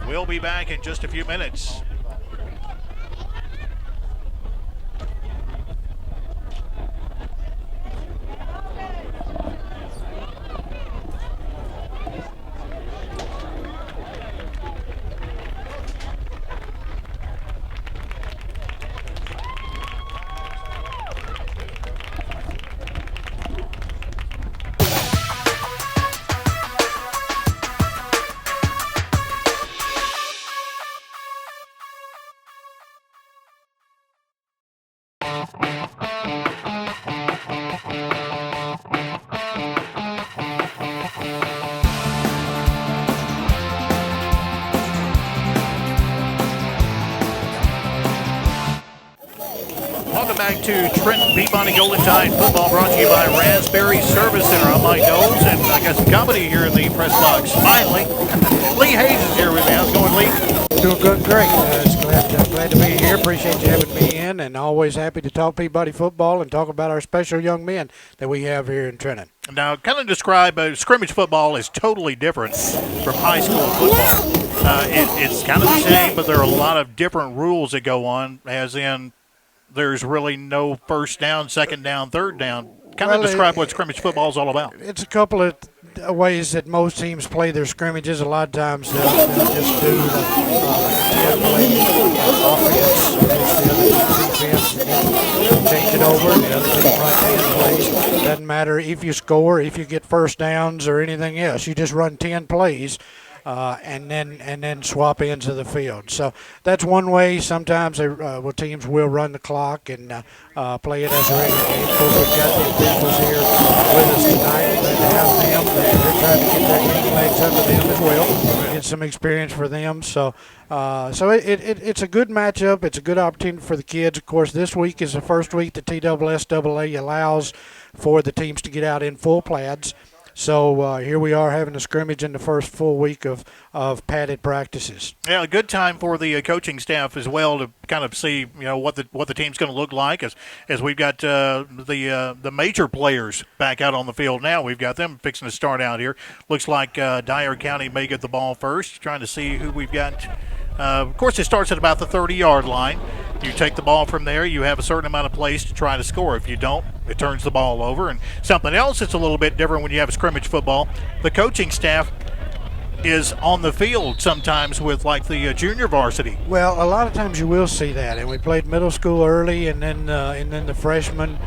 We'll be back in just a few minutes. Welcome back to Trenton Peabody Golden Tide football, brought to you by Raspberry Service Center. I'm Mike Knowles, and I got some company here in the press box. Finally, Lee Hayes is here with me. How's it going, Lee? Doing good, great. Glad to be here. Appreciate you having me in, and always happy to talk Peabody football and talk about our special young men that we have here in Trenton. Now, kind of describe scrimmage football is totally different from high school football. It's kind of the same, but there are a lot of different rules that go on, as in there's really no first down, second down, third down. Kind of describe what scrimmage football is all about. It's a couple of ways that most teams play their scrimmages. A lot of times they'll just do the 10-play offense, defense, and change it over. The other team run 10 plays. Doesn't matter if you score, if you get first downs or anything else. You just run 10 plays. And then swap ends of the field. So that's one way. Sometimes teams will run the clock and play it as a regular game. Of course, we've got the officials here with us tonight. Glad to have them. They're trying to get their game legs under them as well. Get some experience for them. So it's a good matchup. It's a good opportunity for the kids. Of course, this week is the first week the TSSAA allows for the teams to get out in full plaids. So here we are having a scrimmage in the first full week of padded practices. Yeah, a good time for the coaching staff as well to kind of see what the team's going to look like as we've got the major players back out on the field now. We've got them fixing to start out here. Looks like Dyer County may get the ball first, trying to see who we've got. Of course, it starts at about the 30-yard line. You take the ball from there, you have a certain amount of plays to try to score. If you don't, it turns the ball over. And something else that's a little bit different when you have scrimmage football, the coaching staff is on the field sometimes with like the junior varsity. Well, a lot of times you will see that, and we played middle school early, and then the freshmen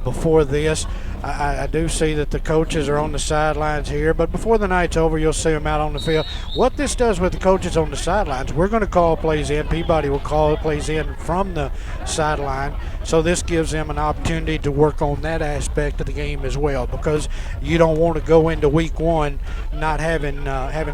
before this. I do see that the coaches are on the sidelines here, but before the night's over, you'll see them out on the field. What this does with the coaches on the sidelines, we're going to call plays in. Peabody will call plays in from the sideline, so this gives them an opportunity to work on that aspect of the game as well, because you don't want to go into week one not having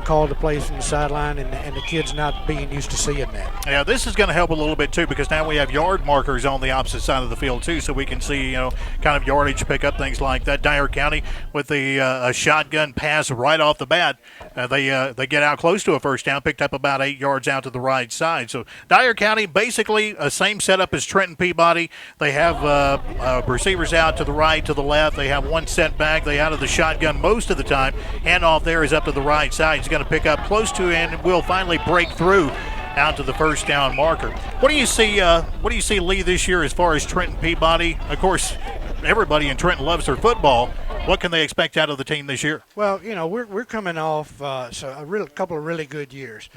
called the plays from the sideline and the kids not being used to seeing that. Yeah, this is going to help a little bit too, because now we have yard markers on the opposite side of the field too, so we can see, kind of yardage, pick up things like that. Dyer County with a shotgun pass right off the bat. They get out close to a first down, picked up about 8 yards out to the right side. So Dyer County basically a same setup as Trenton Peabody. They have receivers out to the right, to the left. They have one set back. They out of the shotgun most of the time. Handoff there is up to the right side. He's going to pick up close to and will finally break through out to the first down marker. What do you see? Lee, this year as far as Trenton Peabody? Of course, everybody in Trenton loves their football. What can they expect out of the team this year? Well, we're coming off a couple of really good years.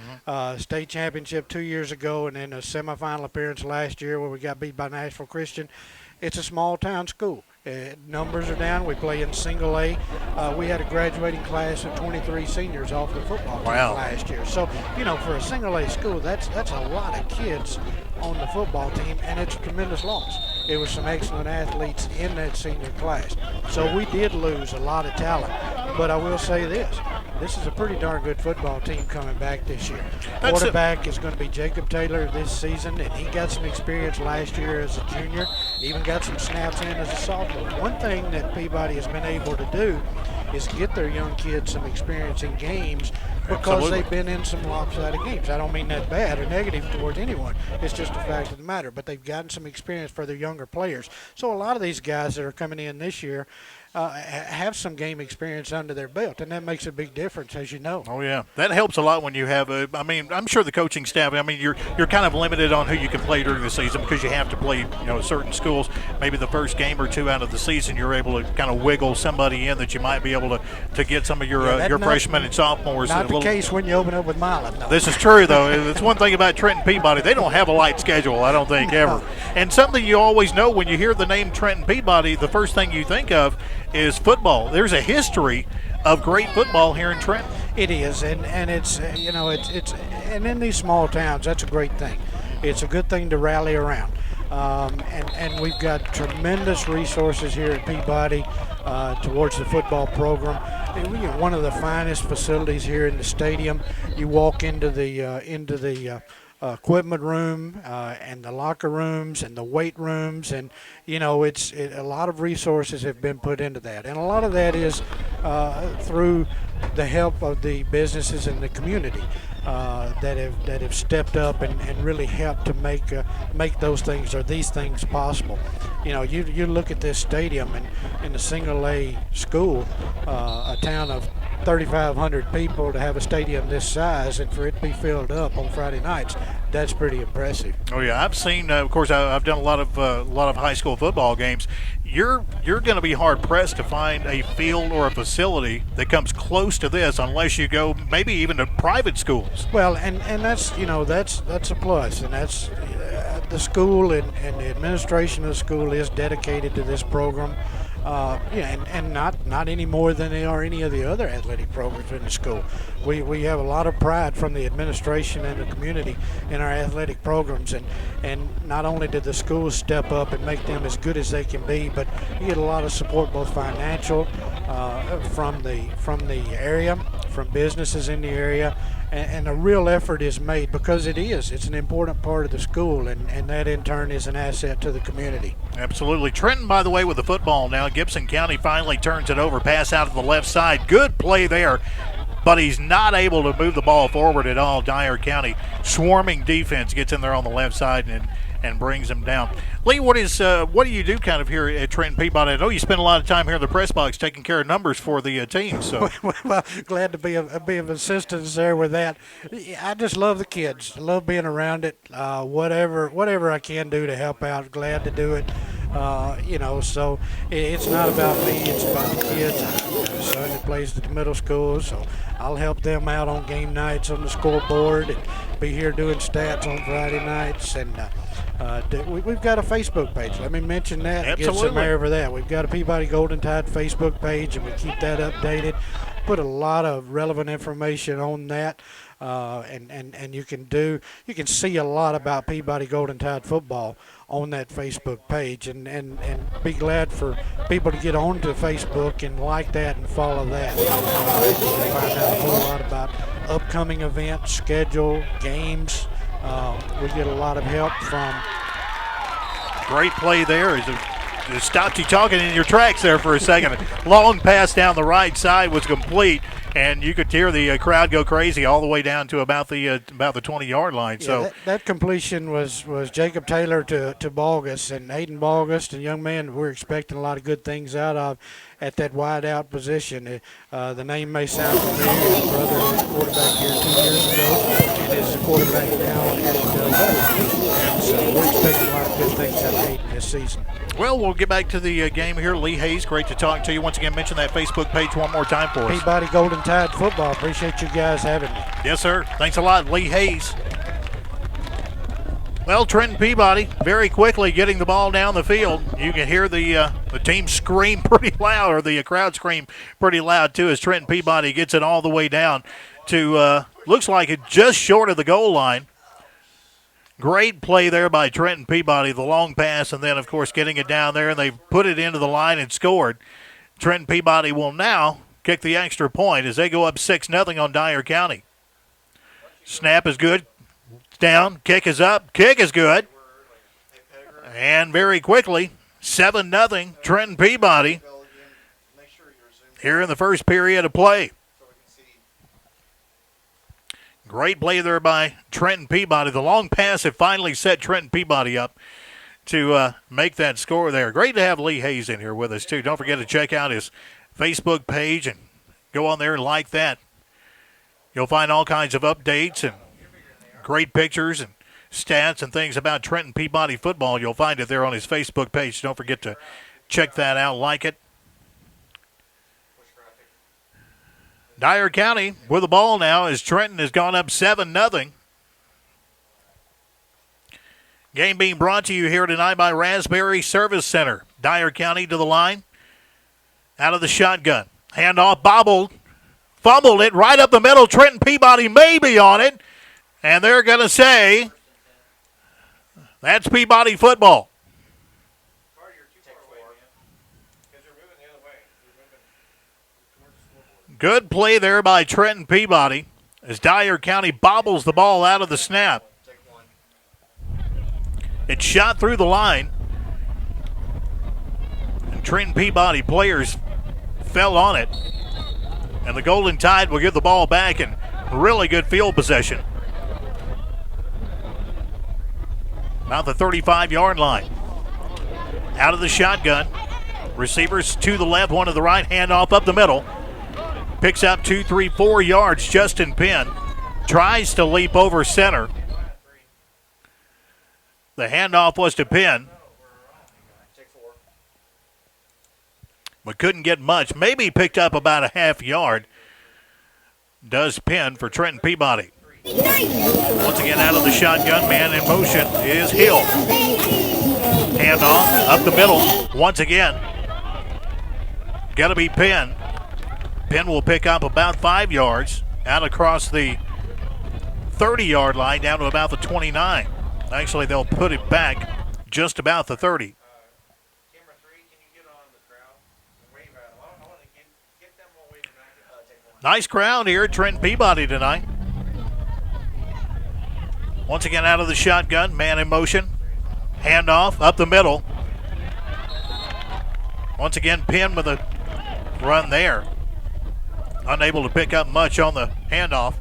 State championship 2 years ago, and then a semifinal appearance last year where we got beat by Nashville Christian. It's a small town school. Numbers are down. We play in single A. We had a graduating class of 23 seniors off the football team last year. So, for a single A school, that's a lot of kids on the football team, and it's a tremendous loss. It was some excellent athletes in that senior class. So we did lose a lot of talent. But I will say this is a pretty darn good football team coming back this year. Quarterback is going to be Jacob Taylor this season, and he got some experience last year as a junior, even got some snaps in as a sophomore. One thing that Peabody has been able to do is get their young kids some experience in games because they've been in some lopsided games. I don't mean that bad or negative towards anyone. It's just a fact of the matter. But they've gotten some experience for their younger players. So a lot of these guys that are coming in this year have some game experience under their belt, and that makes a big difference, as you know. Oh, yeah. That helps a lot when you have I'm sure the coaching staff, you're kind of limited on who you can play during the season because you have to play, certain schools. Maybe the first game or two out of the season, you're able to kind of wiggle somebody in that you might be able to get some of your freshmen and sophomores. Not the case when you open up with Milan. No. This is true, though. It's one thing about Trenton Peabody. They don't have a light schedule, I don't think, ever. And something you always know when you hear the name Trenton Peabody, the first thing you think of is football. There's a history of great football here in Trenton. It is, and it's it's and in these small towns, that's a great thing. It's a good thing to rally around. And we've got tremendous resources here at Peabody towards the football program. We have one of the finest facilities here in the stadium. You walk into the equipment room and the locker rooms and the weight rooms, and a lot of resources have been put into that, and a lot of that is through the help of the businesses in the community that have stepped up and really helped to make those things or these things possible. You look at this stadium and in the single A school, a town of 3,500 people, to have a stadium this size and for it to be filled up on Friday nights, that's pretty impressive. Oh yeah, I've seen. Of course, I've done a lot of high school football games. You're going to be hard pressed to find a field or a facility that comes close to this, unless you go maybe even to private schools. Well, and that's that's a plus, and that's the school and the administration of the school is dedicated to this program. And not any more than they are any of the other athletic programs in the school. We have a lot of pride from the administration and the community in our athletic programs, and not only did the schools step up and make them as good as they can be, but you get a lot of support, both financial from the area, from businesses in the area, and a real effort is made because it's an important part of the school, and that in turn is an asset to the community. Absolutely. Trenton, by the way, with the football now. Gibson County finally turns it over, pass out to the left side. Good play there, but he's not able to move the ball forward at all. Dyer County swarming defense gets in there on the left side and brings him down. Lee, what do you do kind of here at Trenton Peabody? I know you spend a lot of time here in the press box taking care of numbers for the team. So, well, glad to be of assistance there with that. I just love the kids. I love being around it. Whatever I can do to help out, glad to do it. So it's not about me, it's about the kids. I have a son that plays at the middle school, so I'll help them out on game nights on the scoreboard and be here doing stats on Friday nights. And we've got a Facebook page. Let me mention that. Absolutely. Get some air over that. We've got a Peabody Golden Tide Facebook page, and we keep that updated. Put a lot of relevant information on that. And you can see a lot about Peabody Golden Tide football on that Facebook page, and be glad for people to get onto Facebook and like that and follow that. You can find out a whole lot about upcoming events, schedule, games. We get a lot of help from. Great play there. It stopped you talking in your tracks there for a second. Long pass down the right side was complete, and you could hear the crowd go crazy all the way down to about the 20-yard line. Yeah, so that completion was Jacob Taylor to Balgus, and Hayden Balgus, a young man we're expecting a lot of good things out of at that wide out position. The name may sound familiar. His brother was quarterback here 2 years ago, and is the quarterback now at so we're expecting a lot of good things out of Hayden this season. Well, we'll get back to the game here. Lee Hayes, great to talk to you. Once again, mention that Facebook page one more time for us. Peabody Golden Tide football. Appreciate you guys having me. Yes, sir. Thanks a lot, Lee Hayes. Well, Trenton Peabody very quickly getting the ball down the field. You can hear the team scream pretty loud, or the crowd scream pretty loud too, as Trenton Peabody gets it all the way down to looks like it just short of the goal line. Great play there by Trenton Peabody, the long pass, and then, of course, getting it down there, and they put it into the line and scored. Trenton Peabody will now kick the extra point as they go up 6-0 on Dyer County. Snap is good. Down. Kick is up. Kick is good. And very quickly, 7-0 Trenton Peabody here in the first period of play. Great play there by Trenton Peabody. The long pass had finally set Trenton Peabody up to make that score there. Great to have Lee Hayes in here with us, too. Don't forget to check out his Facebook page and go on there and like that. You'll find all kinds of updates and great pictures and stats and things about Trenton Peabody football. You'll find it there on his Facebook page. Don't forget to check that out, like it. Dyer County with the ball now as Trenton has gone up 7-0. Game being brought to you here tonight by Raspberry Service Center. Dyer County to the line. Out of the shotgun. Handoff, bobbled. Fumbled it right up the middle. Trenton Peabody may be on it. And they're going to say that's Peabody football. Good play there by Trenton Peabody as Dyer County bobbles the ball out of the snap. It shot through the line, and Trenton Peabody players fell on it. And the Golden Tide will get the ball back in really good field possession. About the 35-yard line. Out of the shotgun. Receivers to the left, one to the right, handoff up the middle. Picks up 2, 3, 4 yards. Justin Penn tries to leap over center. The handoff was to Penn, but couldn't get much. Maybe picked up about a half yard. Does Penn for Trenton Peabody. Once again out of the shotgun, man in motion is Hill. Handoff up the middle once again. Got to be Penn. Penn will pick up about 5 yards out across the 30-yard line down to about the 29. Actually, they'll put it back just about the 30. Nice crowd here at Trenton Peabody tonight. Once again out of the shotgun, man in motion. Handoff up the middle. Once again, Penn with a run there. Unable to pick up much on the handoff.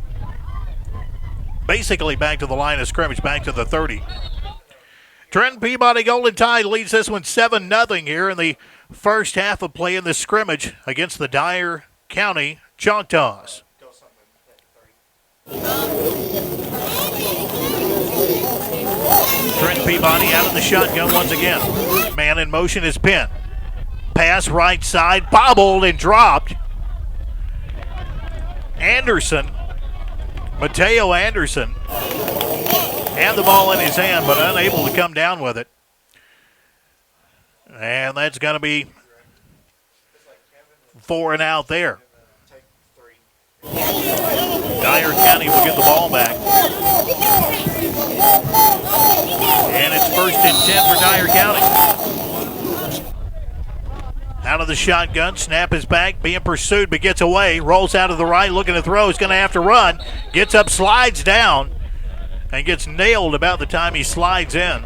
Basically back to the line of scrimmage, back to the 30. Trenton Peabody Golden Tide leads this one 7-0 here in the first half of play in this scrimmage against the Dyer County Choctaws. Trenton Peabody out of the shotgun once again. Man in motion is Penn. Pass right side, bobbled and dropped. Anderson, Mateo Anderson, had the ball in his hand but unable to come down with it. And that's going to be 4 and out there. Dyer County will get the ball back. And it's 1st and 10 for Dyer County. Out of the shotgun, snap is back, being pursued but gets away, rolls out of the right, looking to throw, he's going to have to run, gets up, slides down, and gets nailed about the time he slides in.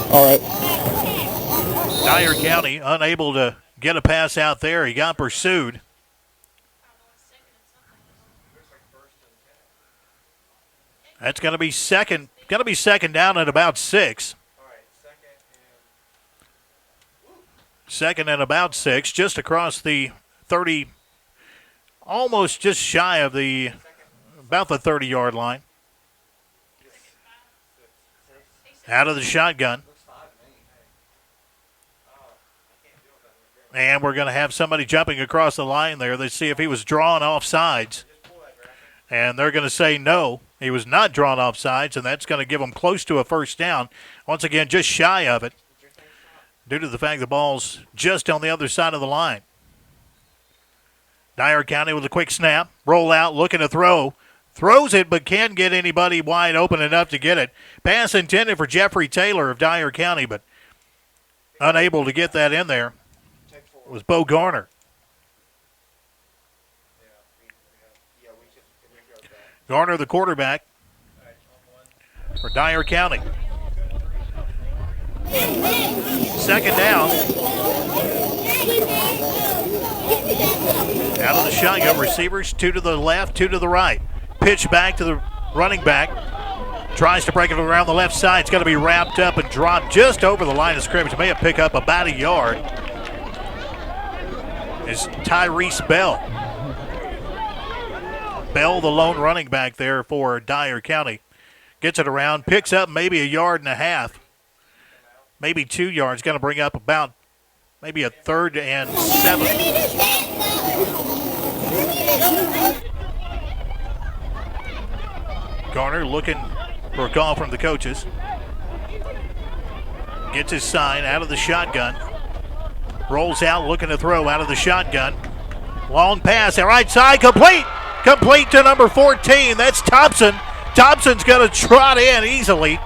All right. Dyer County unable to get a pass out there. He got pursued. That's going to be second down at about 6. Second and about 6, just across the 30, almost just shy of about the 30-yard line. Out of the shotgun. And we're going to have somebody jumping across the line there. They see if he was drawn off sides. And they're going to say no, he was not drawn off sides, and that's going to give them close to a first down. Once again, just shy of it, due to the fact the ball's just on the other side of the line. Dyer County with a quick snap, roll out, looking to throw. Throws it, but can't get anybody wide open enough to get it. Pass intended for Jeffrey Taylor of Dyer County, but unable to get that in there was Bo Garner. Garner, the quarterback for Dyer County. Second down. Out of the shotgun, receivers, 2 to the left, 2 to the right. Pitch back to the running back. Tries to break it around the left side. It's going to be wrapped up and dropped just over the line of scrimmage. May have picked up about a yard. It's Tyrese Bell. Bell, the lone running back there for Dyer County. Gets it around, picks up maybe a yard and a half. Maybe 2 yards. Going to bring up about maybe a 3rd and 7. Garner looking for a call from the coaches. Gets his sign out of the shotgun. Rolls out, looking to throw out of the shotgun. Long pass, right side, complete. Complete to number 14. That's Thompson. Thompson's going to trot in easily.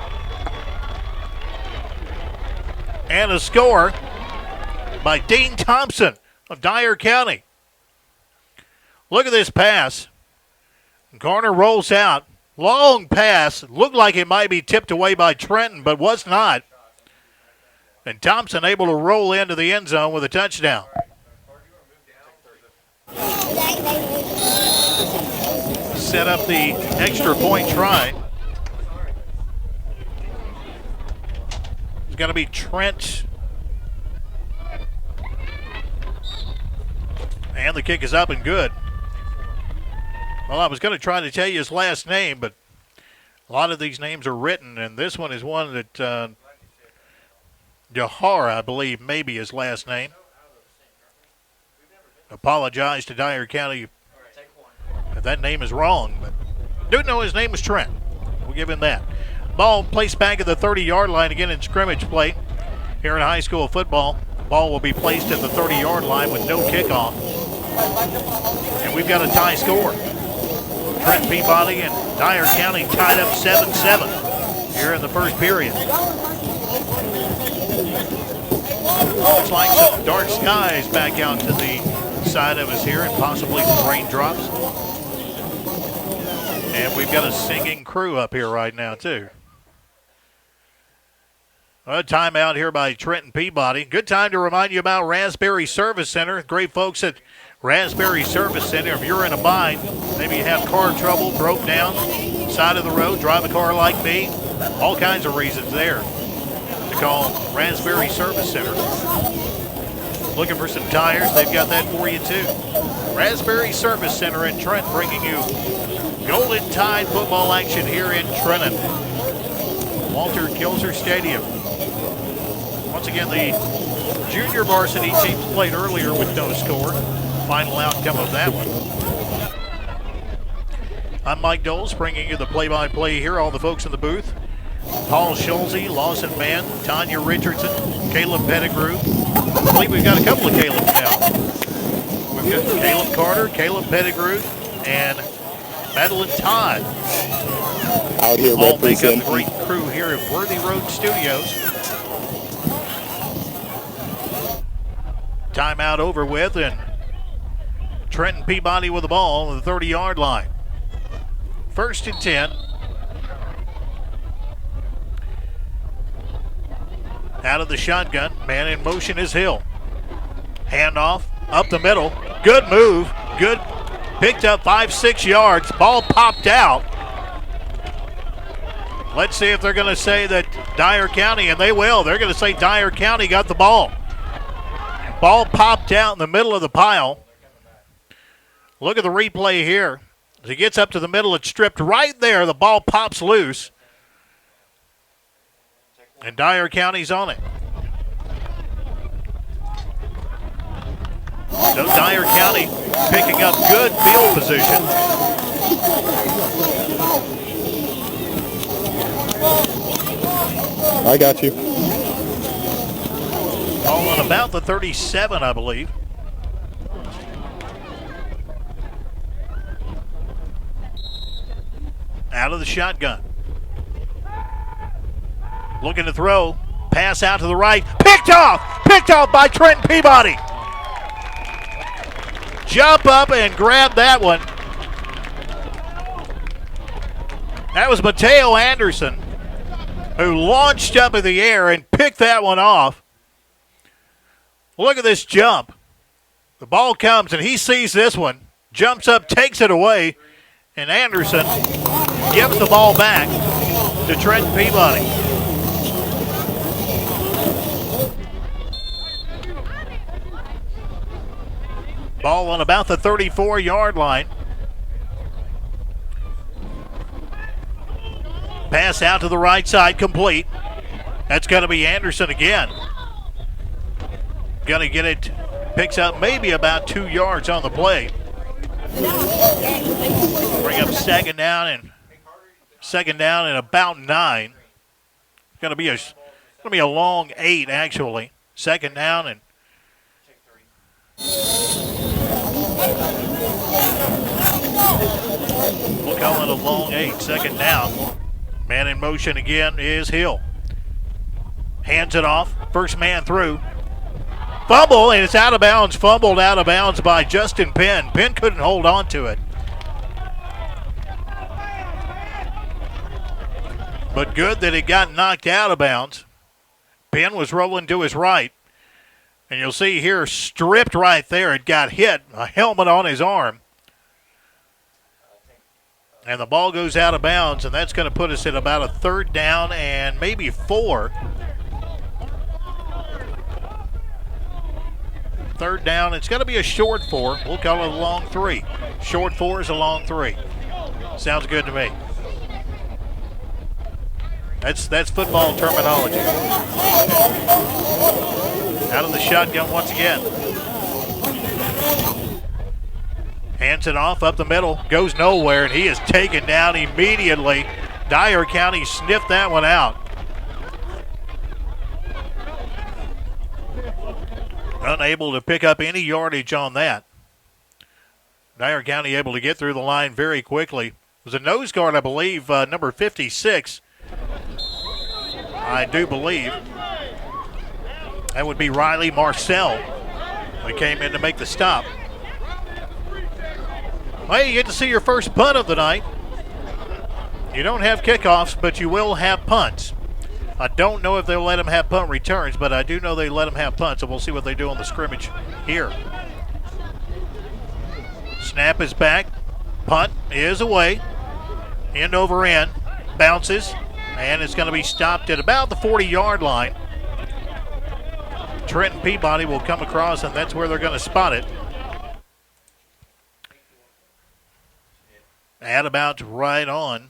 And a score by Dean Thompson of Dyer County. Look at this pass. Garner rolls out. Long pass. Looked like it might be tipped away by Trenton, but was not. And Thompson able to roll into the end zone with a touchdown. Set up the extra point try. It's going to be Trent. And the kick is up and good. Well, I was going to try to tell you his last name, but a lot of these names are written, and this one is one that Jahar, I believe, may be his last name. Apologize to Dyer County if that name is wrong, but do know his name was Trent. We'll give him that. Ball placed back at the 30-yard line again in scrimmage play here in high school football. Ball will be placed at the 30-yard line with no kickoff. And we've got a tie score. Trent Peabody and Dyer County tied up 7-7 here in the first period. Looks like some dark skies back out to the side of us here and possibly some raindrops. And we've got a singing crew up here right now too. A timeout here by Trenton Peabody. Good time to remind you about Raspberry Service Center. Great folks at Raspberry Service Center. If you're in a bind, maybe you have car trouble, broke down, side of the road, drive a car like me, all kinds of reasons there to call Raspberry Service Center. Looking for some tires, they've got that for you too. Raspberry Service Center in Trent bringing you Golden Tide football action here in Trenton. Walter Kilser Stadium. Once again, the junior varsity teams played earlier with no score. final outcome of that one. I'm Mike Doles, bringing you the play-by-play here. All the folks in the booth: Paul Schulze, Lawson Mann, Tanya Richardson, Caleb Pettigrew. I believe we've got a couple of Caleb's now. We've got Caleb Carter, Caleb Pettigrew, and Madeline Todd. Out here all make up the representing. great crew here at Worthy Road Studios. Timeout over with, and Trenton Peabody with the ball on the 30-yard line. 1st and 10. Out of the shotgun, man in motion is Hill. Handoff up the middle. Good move. Good. Picked up 5-6 yards. Ball popped out. Let's see if they're going to say that Dyer County, and they will. They're going to say Dyer County got the ball. Ball popped out in the middle of the pile. Look at the replay here. As he gets up to the middle, it's stripped right there. The ball pops loose. And Dyer County's on it. So Dyer County picking up good field position. I got you. Ball on about the 37, I believe. Out of the shotgun. Looking to throw. Pass out to the right. Picked off! Picked off by Trenton Peabody. Jump up and grab that one. That was Mateo Anderson, who launched up in the air and picked that one off. Look at this jump. The ball comes and he sees this one, jumps up, takes it away, and Anderson gives the ball back to Trenton Peabody. Ball on about the 34-yard line. Pass out to the right side, complete. That's going to be Anderson again. Going to get it, picks up maybe about 2 yards on the play. Bring up second down and about 9. Going to be a long 8 actually. Second down and we'll call it a long 8. Second down. Man in motion again is Hill. Hands it off. First man through. Fumble, and it's out of bounds. Fumbled out of bounds by Justin Penn. Penn couldn't hold on to it. But good that it got knocked out of bounds. Penn was rolling to his right. And you'll see here, stripped right there. It got hit. A helmet on his arm. And the ball goes out of bounds, and that's going to put us at about a 3rd down and maybe 4. 3rd down, it's going to be a short 4. We'll call it a long 3. Short 4 is a long 3. Sounds good to me. That's football terminology. Out of the shotgun once again. Hands it off up the middle, goes nowhere, and he is taken down immediately. Dyer County sniffed that one out. Unable to pick up any yardage on that. Dyer County able to get through the line very quickly. It was a nose guard, I believe, number 56. I do believe. That would be Riley Marcel. He came in to make the stop. Well, you get to see your first punt of the night. You don't have kickoffs, but you will have punts. I don't know if they'll let them have punt returns, but I do know they let them have punts, and we'll see what they do on the scrimmage here. Snap is back. Punt is away. End over end. Bounces, and it's going to be stopped at about the 40-yard line. Trenton Peabody will come across, and that's where they're going to spot it. At about right on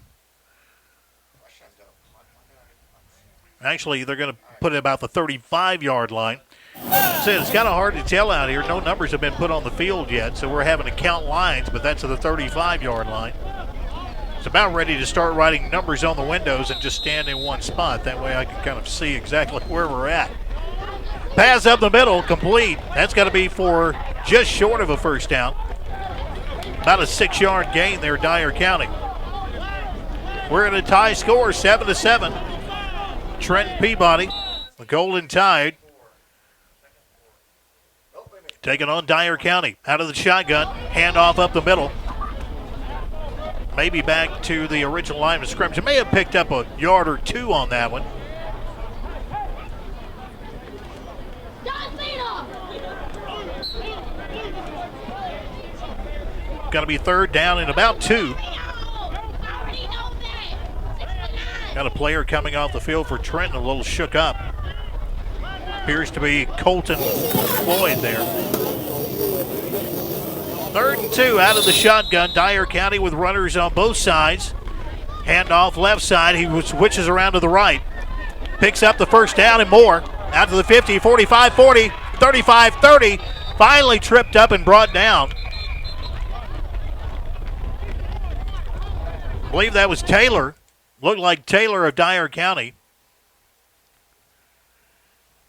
Actually, they're going to put it about the 35-yard line. So it's kind of hard to tell out here. No numbers have been put on the field yet, so we're having to count lines, but that's at the 35-yard line. It's about ready to start writing numbers on the windows and just stand in one spot. That way I can kind of see exactly where we're at. Pass up the middle, complete. That's got to be for just short of a first down. About a 6-yard gain there, Dyer County. We're in a tie score, 7-7. Trenton Peabody, the Golden Tide, taking on Dyer County. Out of the shotgun, handoff up the middle. Maybe back to the original line of scrimmage. It may have picked up a yard or two on that one. Got to be third down and about 2. Got a player coming off the field for Trenton, a little shook up. Appears to be Colton Floyd there. 3rd and 2 out of the shotgun. Dyer County with runners on both sides. Handoff left side. He switches around to the right. Picks up the first down and more. Out to the 50, 45, 40, 35, 30. Finally tripped up and brought down. I believe that was Taylor. Looked like Taylor of Dyer County.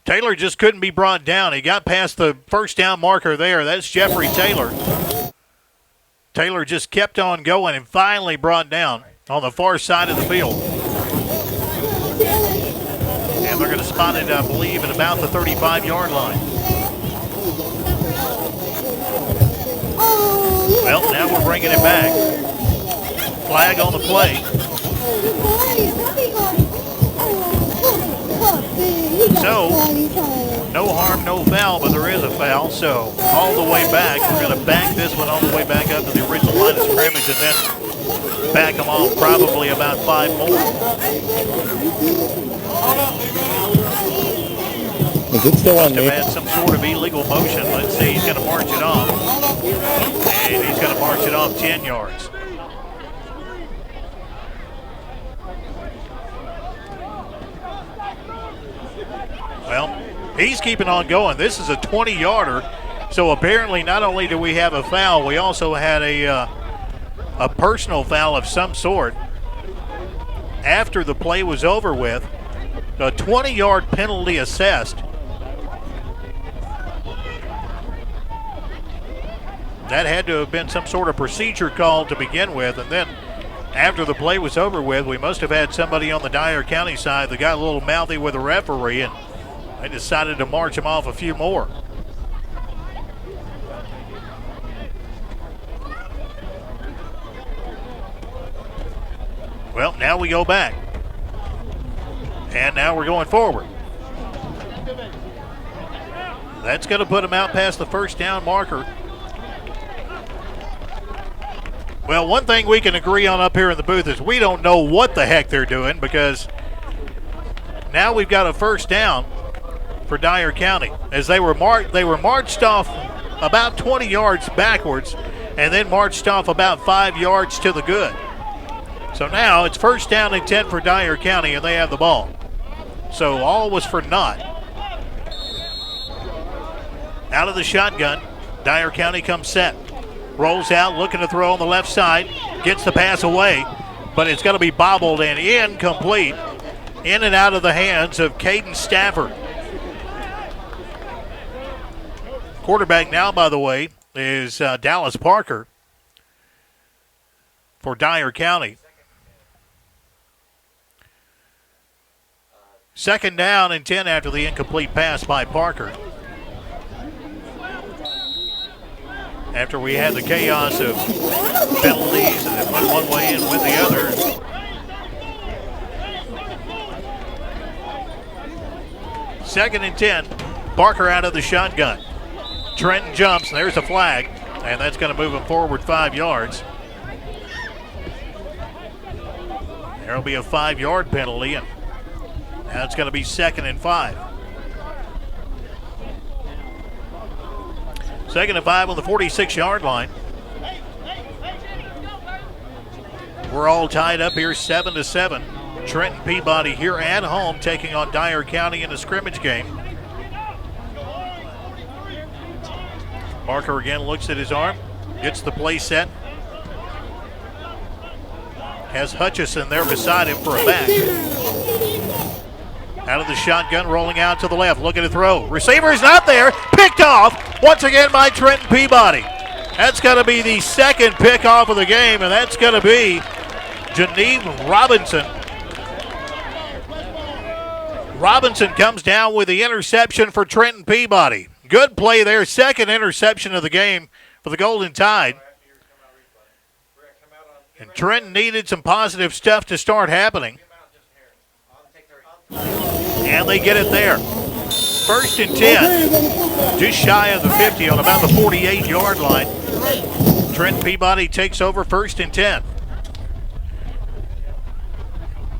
Taylor just couldn't be brought down. He got past the first down marker there. That's Jeffrey Taylor. Taylor just kept on going and finally brought down on the far side of the field. And they're going to spot it, I believe, at about the 35-yard line. Well, now we're bringing it back. Flag on the play. So, no harm, no foul, but there is a foul. So, all the way back, we're going to back this one all the way back up to the original line of scrimmage and then back them off probably about 5 more. Is it still on me? Had some sort of illegal motion. Let's see, he's going to march it off. And he's going to march it off 10 yards. Well, he's keeping on going. This is a 20-yarder. So apparently not only do we have a foul, we also had a personal foul of some sort after the play was over with. A 20-yard penalty assessed. That had to have been some sort of procedure called to begin with, and then after the play was over with, we must have had somebody on the Dyer County side that got a little mouthy with the referee, and they decided to march him off a few more. Well, now we go back. And now we're going forward. That's going to put him out past the first down marker. Well, one thing we can agree on up here in the booth is we don't know what the heck they're doing, because now we've got a first down for Dyer County. As they were marched off about 20 yards backwards and then marched off about 5 yards to the good. So now it's first down and 10 for Dyer County, and they have the ball. So all was for naught. Out of the shotgun, Dyer County comes set. Rolls out, looking to throw on the left side. Gets the pass away, but it's going to be bobbled and incomplete. In and out of the hands of Caden Stafford. Quarterback now, by the way, is Dallas Parker for Dyer County. Second down and 10 after the incomplete pass by Parker. After we had the chaos of penalties and it went one way and went the other. Second and 10. Parker out of the shotgun. Trenton jumps. There's a flag. And that's going to move him forward 5 yards. There will be a 5-yard penalty. And now it's going to be 2nd and 5. 2nd and 5 on the 46-yard line. We're all tied up here 7-7. Trenton Peabody here at home taking on Dyer County in a scrimmage game. Marker again looks at his arm, gets the play set. Has Hutchison there beside him for a back. Out of the shotgun, rolling out to the left, looking to throw. Receiver is not there, picked off once again by Trenton Peabody. That's going to be the second pick off of the game, and that's going to be Janeve Robinson. Robinson comes down with the interception for Trenton Peabody. Good play there, second interception of the game for the Golden Tide. And Trenton needed some positive stuff to start happening. And they get it there. 1st and 10. Just shy of the 50 on about the 48-yard line. Trenton Peabody takes over 1st and 10.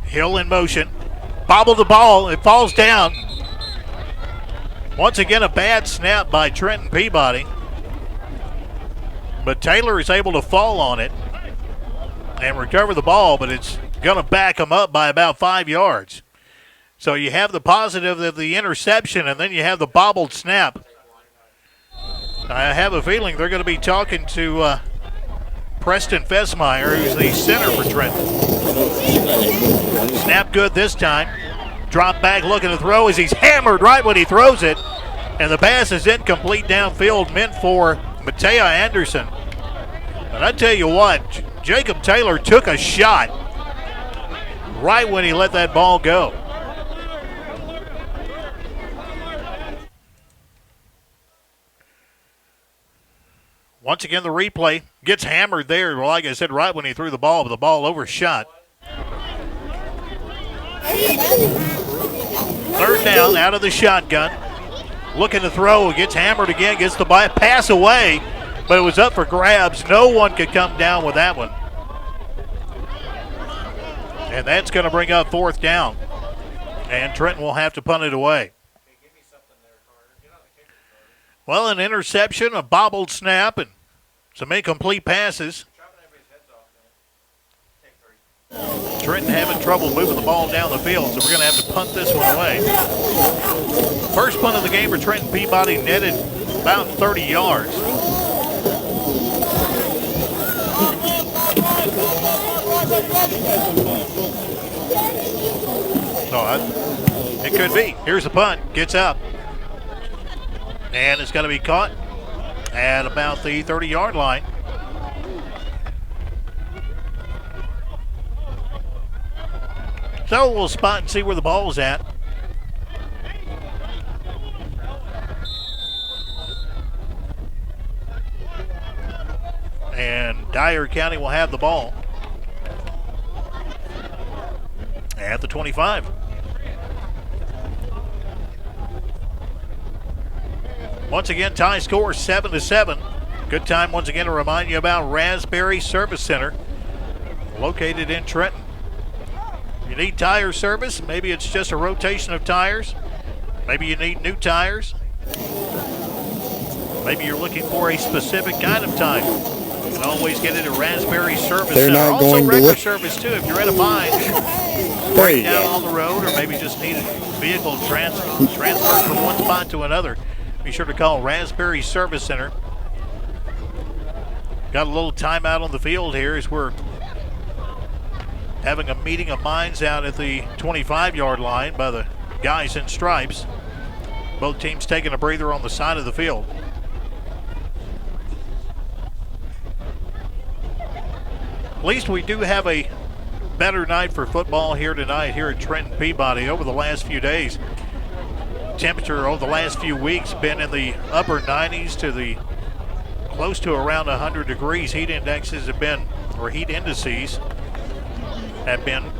Hill in motion. Bobbled the ball. It falls down. Once again, a bad snap by Trenton Peabody. But Taylor is able to fall on it and recover the ball, but it's going to back him up by about 5 yards. So you have the positive of the interception, and then you have the bobbled snap. I have a feeling they're going to be talking to Preston Fesmeyer, who's the center for Trenton. Snap good this time. Drop back looking to throw as he's hammered right when he throws it. And the pass is incomplete downfield, meant for Matea Anderson. And I tell you what, Jacob Taylor took a shot right when he let that ball go. Once again, the replay gets hammered there. Well, like I said, right when he threw the ball, but the ball overshot. 3rd down, out of the shotgun. Looking to throw, gets hammered again, gets the pass away, but it was up for grabs. No one could come down with that one. And that's going to bring up 4th down. And Trenton will have to punt it away. Well, an interception, a bobbled snap, and some incomplete passes. Trenton having trouble moving the ball down the field, so we're going to have to punt this one away. First punt of the game for Trenton Peabody, netted about 30 yards. No, it could be. Here's the punt, gets up. And it's going to be caught at about the 30-yard line. So we'll spot and see where the ball's at. And Dyer County will have the ball at the 25. Once again, tie score 7-7. Good time once again to remind you about Raspberry Service Center, located in Trenton. You need tire service, maybe it's just a rotation of tires. Maybe you need new tires. Maybe you're looking for a specific kind of tire. You can always get it at Raspberry Service Center. Also record service too if you're at a bind, break down on the road, or maybe just need a vehicle transferred from one spot to another. Be sure to call Raspberry Service Center. Got a little timeout on the field here as we're having a meeting of minds out at the 25-yard line by the guys in stripes. Both teams taking a breather on the side of the field. At least we do have a better night for football here tonight here at Trenton Peabody. Over the last few days, temperature over the last few weeks been in the upper 90s to the close to around 100 degrees. Heat indexes have been, or heat indices have been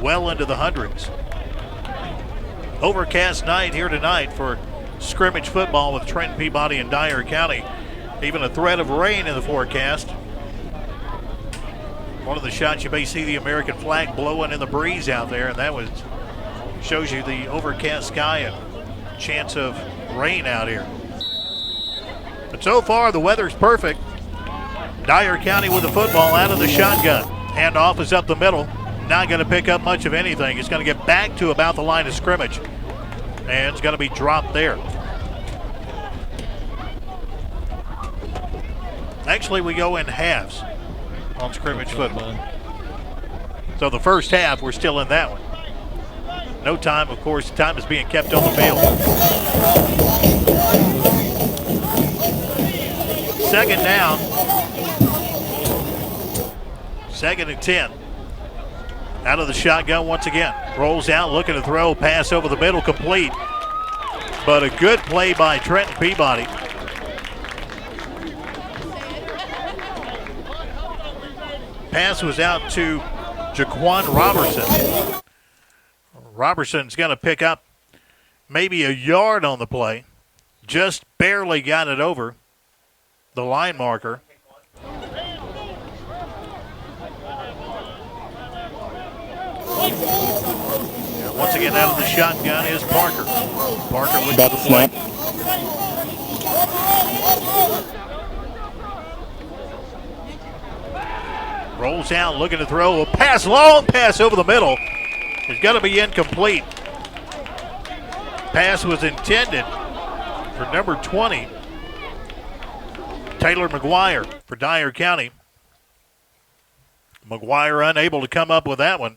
well into the hundreds. Overcast night here tonight for scrimmage football with Trenton Peabody and Dyer County. Even a threat of rain in the forecast. One of the shots you may see the American flag blowing in the breeze out there, and that shows you the overcast sky and chance of rain out here. But so far the weather's perfect. Dyer County with the football out of the shotgun. Handoff is up the middle. not going to pick up much of anything. It's going to get back to about the line of scrimmage, and it's going to be dropped there. Actually, we go in halves on scrimmage football. So the first half, we're still in that one. No time, of course, time is being kept on the field. Second down. 2nd and 10. Out of the shotgun once again. Rolls out, looking to throw, pass over the middle, complete. But a good play by Trenton Peabody. Pass was out to Jaquan Robertson. Robertson's going to pick up maybe a yard on the play. Just barely got it over the line marker. Once again, out of the shotgun is Parker. Parker looks About for to the play. snap. Rolls out, looking to throw. A pass, long pass over the middle. It's going to be incomplete. Pass was intended for number 20, Taylor McGuire for Dyer County. McGuire unable to come up with that one.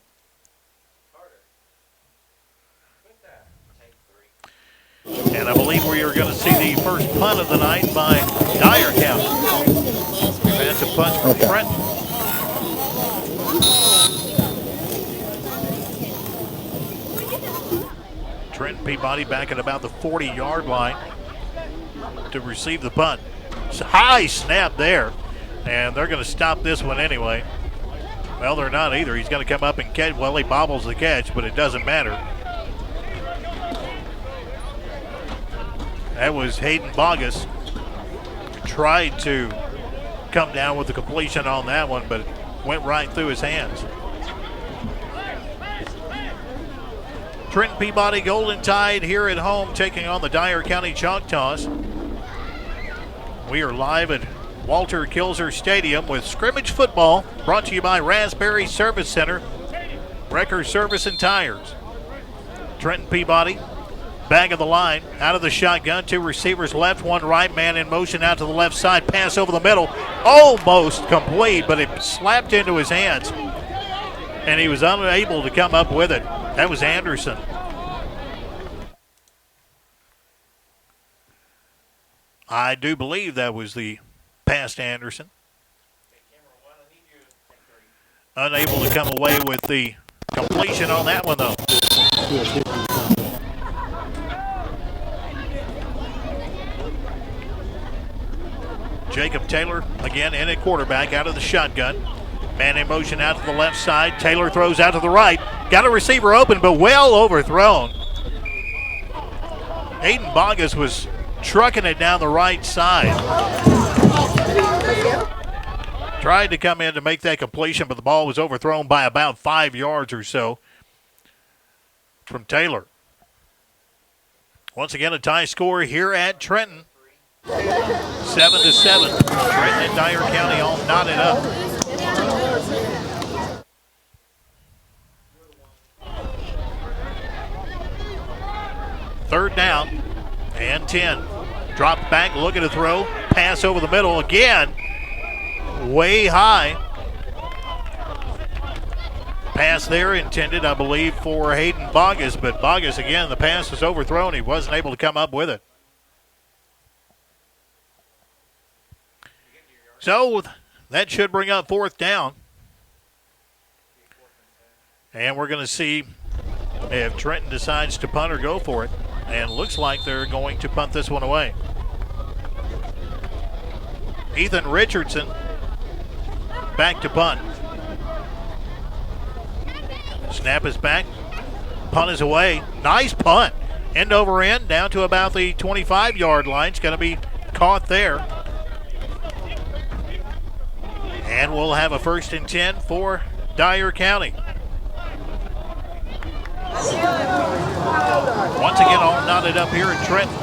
And I believe we are going to see the first punt of the night by Dyer County. That's a punt from Trenton. Trenton Peabody back at about the 40-yard line to receive the punt. It's a high snap there, and they're going to stop this one anyway. Well, they're not either. He's going to come up and catch. Well, he bobbles the catch, but it doesn't matter. That was Hayden Bogus. Tried to come down with the completion on that one, but it went right through his hands. Trenton Peabody Golden Tide here at home taking on the Dyer County Choctaws. We are live at Walter Kilzer Stadium with scrimmage football brought to you by Raspberry Service Center, Wrecker Service and Tires. Trenton Peabody, back of the line, out of the shotgun, 2 receivers left, 1 right, man in motion out to the left side, pass over the middle, almost complete, but it slapped into his hands, and he was unable to come up with it. That was Anderson. I do believe that was the pass to Anderson. Unable to come away with the completion on that one, though. Jacob Taylor, again in at quarterback, out of the shotgun. Man in motion out to the left side. Taylor throws out to the right. Got a receiver open, but well overthrown. Hayden Bogus was trucking it down the right side. Tried to come in to make that completion, but the ball was overthrown by about 5 yards or so from Taylor. Once again, a tie score here at Trenton. 7-7. Trenton and Dyer County all knotted up. Third down and 10. Drop back, looking to throw. Pass over the middle again. Way high. Pass there intended, I believe, for Hayden Bogus, but Bogus, again, the pass was overthrown. He wasn't able to come up with it. So that should bring up 4th down. And we're going to see if Trenton decides to punt or go for it. And looks like they're going to punt this one away. Ethan Richardson back to punt. Snap is back. Punt is away. Nice punt. End over end down to about the 25-yard line. It's going to be caught there. And we'll have a 1st and 10 for Dyer County. Once again, all knotted up here in Trenton.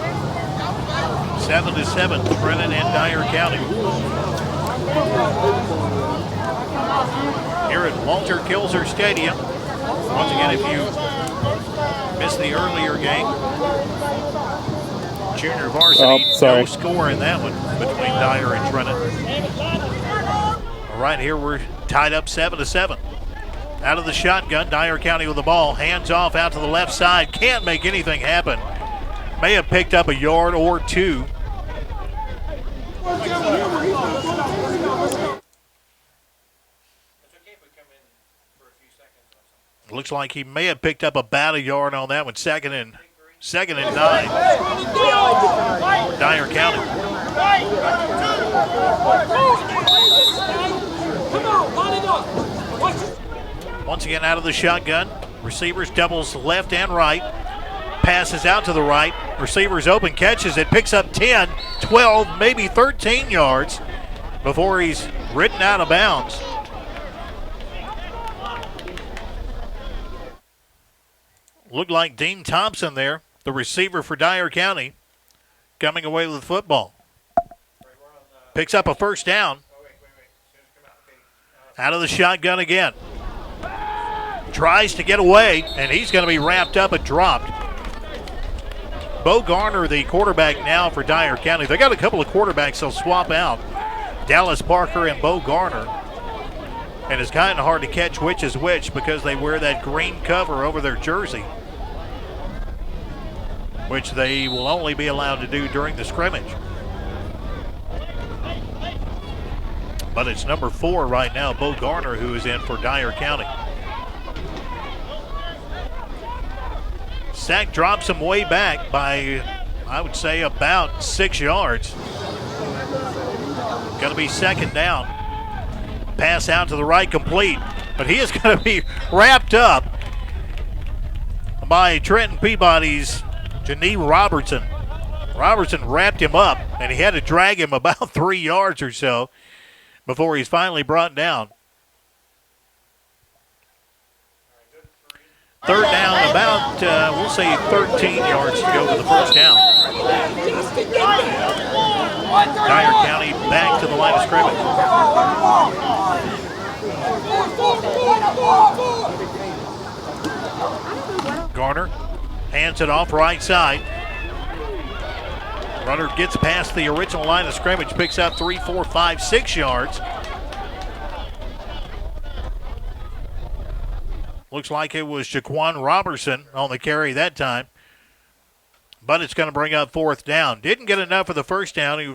7-7, Trenton and Dyer County. here at Walter Kilzer Stadium. Once again, if you missed the earlier game, junior varsity, no score in that one between Dyer and Trenton. All right, here we're tied up 7-7. Out of the shotgun, Dyer County with the ball. Hands off out to the left side. Can't make anything happen. May have picked up a yard or two. Looks like he may have picked up about a yard on that one. Second and 9. Dyer County. Once again out of the shotgun. Receivers doubles left and right. Passes out to the right. Receivers open, catches it, picks up 10, 12, maybe 13 yards before he's ridden out of bounds. Looked like Dean Thompson there, the receiver for Dyer County, coming away with the football. Picks up a first down. Out of the shotgun again. Tries to get away, and he's going to be wrapped up and dropped. Bo Garner, the quarterback now for Dyer County. They got a couple of quarterbacks they'll swap out. Dallas Parker and Bo Garner. And it's kind of hard to catch which is which because they wear that green cover over their jersey, which they will only be allowed to do during the scrimmage. But it's number 4 right now, Bo Garner, who is in for Dyer County. Sack drops him way back by, I would say, about 6 yards. Going to be second down. Pass out to the right, complete. But he is going to be wrapped up by Trenton Peabody's Janee Robertson. Robertson wrapped him up, and he had to drag him about 3 yards or so before he's finally brought down. Third down, about, we'll say 13 yards to go for the first down. Dyer County back to the line of scrimmage. Garner hands it off right side. Runner gets past the original line of scrimmage, picks up 3, 4, 5, 6 yards. Looks like it was Jaquan Robertson on the carry that time. But it's going to bring up fourth down. Didn't get enough for the first down. He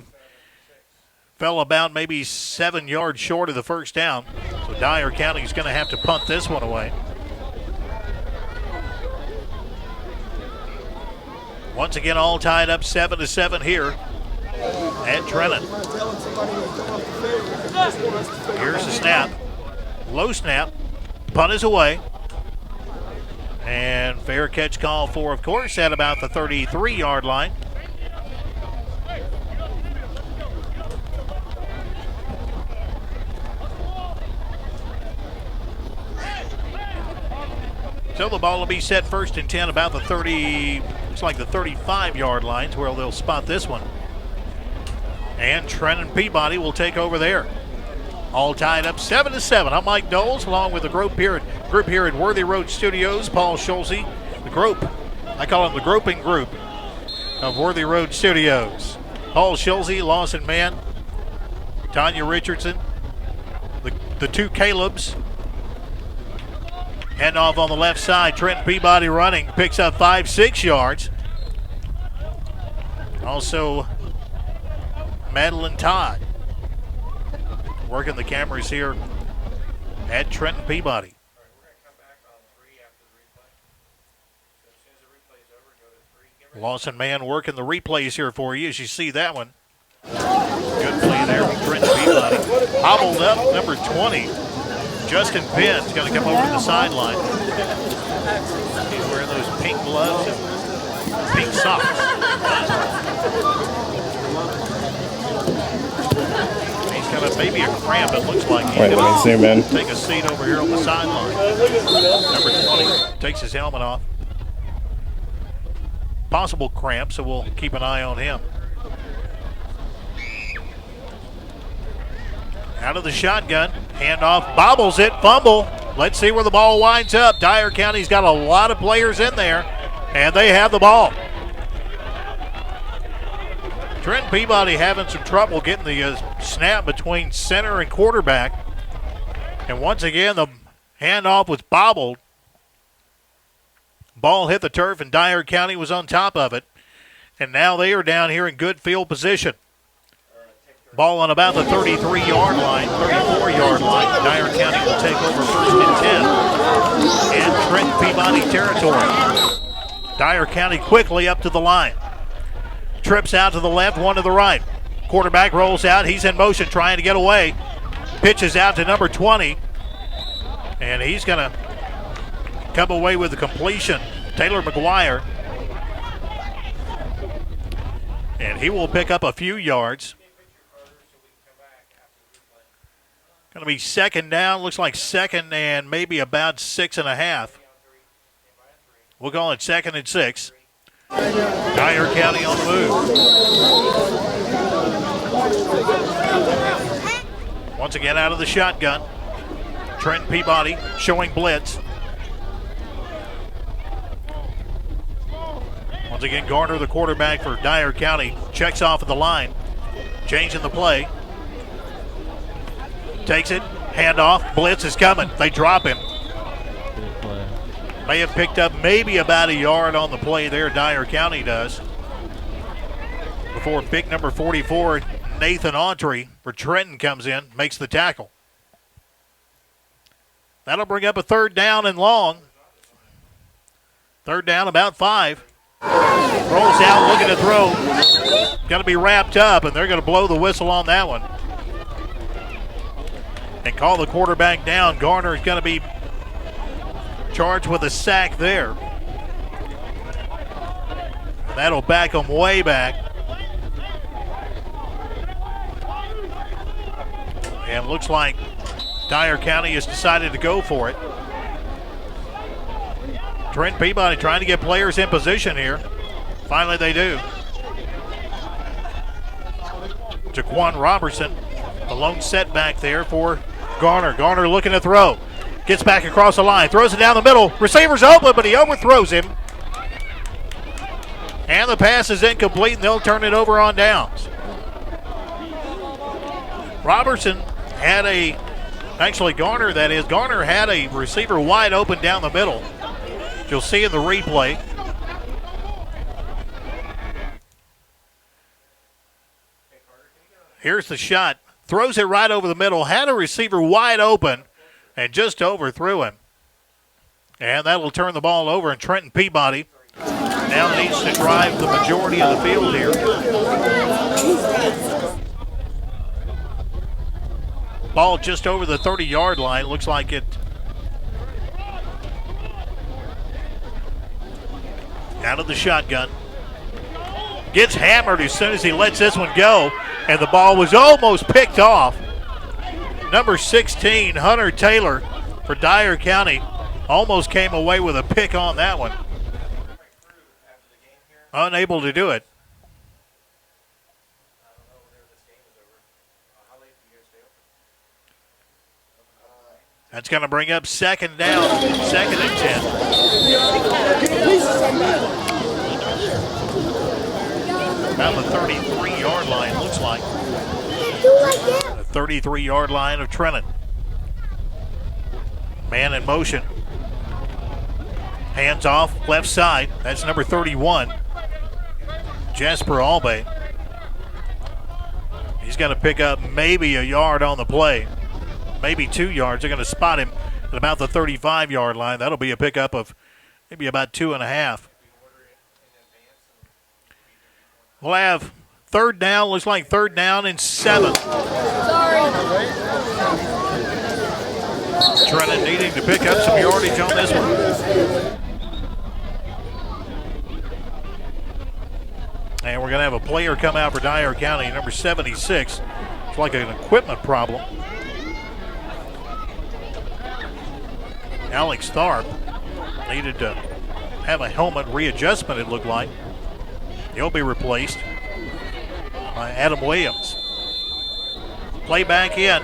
fell about maybe 7 yards short of the first down. So Dyer County is going to have to punt this one away. Once again, all tied up 7-7 here at Trenton. Here's the snap. Low snap. Punt is away. And fair catch call for, of course, at about the 33-yard line. So the ball will be set first and 10 about the 30, looks like the 35-yard lines where they'll spot this one. And Trenton Peabody will take over there. All tied up 7-7. I'm Mike Knowles, along with the group here at Worthy Road Studios. Paul Schulze, the group. I call him the groping group of Worthy Road Studios. Paul Schulze, Lawson Mann, Tanya Richardson, the two Calebs. Heading off on the left side. Trenton Peabody running, picks up 5, 6 yards. Also, Madeline Todd working the cameras here at Trenton Peabody. Lawson Mann working the replays here for you as you see that one. Good play there from Trenton Peabody. Hobbled up, number 20. Justin Penn's going to come over to the sideline. He's wearing those pink gloves and pink socks. He's got maybe a cramp, it looks like. Wait, let me zoom in. Take a seat over here on the sideline. Number 20 takes his helmet off. Possible cramp, so we'll keep an eye on him. Out of the shotgun. Handoff, bobbles it, fumble. Let's see where the ball winds up. Dyer County's got a lot of players in there, and they have the ball. Trent Peabody having some trouble getting the snap between center and quarterback. And once again, the handoff was bobbled. Ball hit the turf, and Dyer County was on top of it. And now they are down here in good field position. Ball on about the 33-yard line, 34-yard line. Dyer County will take over 1st and 10 in Trent Peabody territory. Dyer County quickly up to the line. Trips out to the left, one to the right. Quarterback rolls out. He's in motion trying to get away. Pitches out to number 20. And he's going to come away with the completion. Taylor McGuire. And he will pick up a few yards. Going to be second down. Looks like second and maybe about 6.5. We'll call it 2nd and 6. Dyer County on the move. Once again out of the shotgun. Trent Peabody showing blitz. Once again, Garner, the quarterback for Dyer County, checks off at the line. Changing the play. Takes it, handoff, blitz is coming. They drop him. May have picked up maybe about a yard on the play there, Dyer County does. Before big number 44, Nathan Autry for Trenton comes in, makes the tackle. That'll bring up a 3rd down and long. 3rd down, about 5. Rolls out, looking to throw. Going to be wrapped up, and they're going to blow the whistle on that one. And call the quarterback down. Garner is going to be charged with a sack there. That'll back him way back. And it looks like Dyer County has decided to go for it. Trent Peabody trying to get players in position here. Finally they do. Jaquan Robertson, the lone setback there for Garner. Garner looking to throw. Gets back across the line, throws it down the middle. Receiver's open, but he overthrows him. And the pass is incomplete, and they'll turn it over on downs. Robertson had Garner had a receiver wide open down the middle. You'll see in the replay. Here's the shot. Throws it right over the middle. Had a receiver wide open and just overthrew him. And that'll turn the ball over, and Trenton Peabody now needs to drive the majority of the field here. Ball just over the 30-yard line. Looks like it. Out of the shotgun. Gets hammered as soon as he lets this one go. And the ball was almost picked off. Number 16, Hunter Taylor for Dyer County, almost came away with a pick on that one. Unable to do it. That's going to bring up 2nd down, 2nd and 10. About the 33-yard line, looks like. The 33-yard line of Trenton. Man in motion. Hands off, left side. That's number 31, Jasper Albay. He's got to pick up maybe a yard on the play. Maybe 2 yards. They're going to spot him at about the 35-yard line. That'll be a pickup of maybe about 2.5. We'll have 3rd down. Looks like 3rd down and 7. Trenton needing to pick up some yardage on this one. And we're going to have a player come out for Dyer County, number 76. It's like an equipment problem. Alex Tharp needed to have a helmet readjustment, it looked like. He'll be replaced by Adam Williams. Play back in.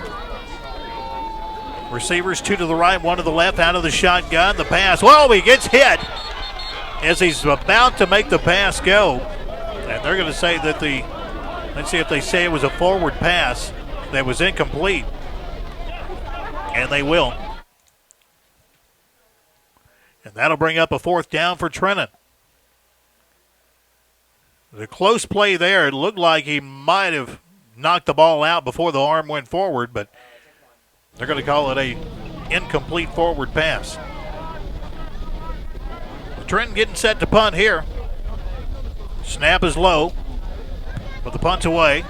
Receivers, 2 to the right, 1 to the left, out of the shotgun. The pass. Whoa, he gets hit as he's about to make the pass go. And they're going to say that let's see if they say it was a forward pass that was incomplete. And they will. And that'll bring up a 4th down for Trenton. The close play there, it looked like he might have knocked the ball out before the arm went forward, but they're going to call it a incomplete forward pass. Trenton getting set to punt here. Snap is low, but the punt's away.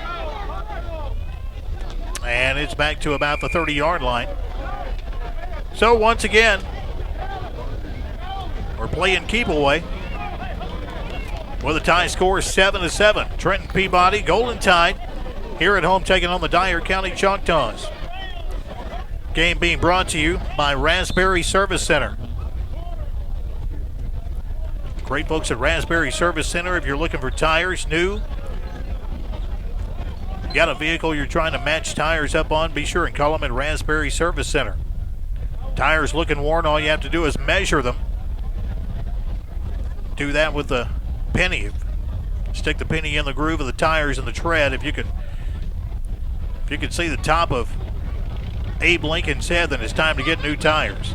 And it's back to about the 30-yard line. So once again, we're playing keep away with a tie score 7-7. Trenton Peabody, Golden Tide, here at home taking on the Dyer County Choctaws. Game being brought to you by Raspberry Service Center. Great folks at Raspberry Service Center. If you're looking for tires, new, you got a vehicle you're trying to match tires up on, be sure and call them at Raspberry Service Center. Tires looking worn, all you have to do is measure them. Do that with the penny. Stick the penny in the groove of the tires and the tread. If you could see the top of Abe Lincoln's head, then it's time to get new tires.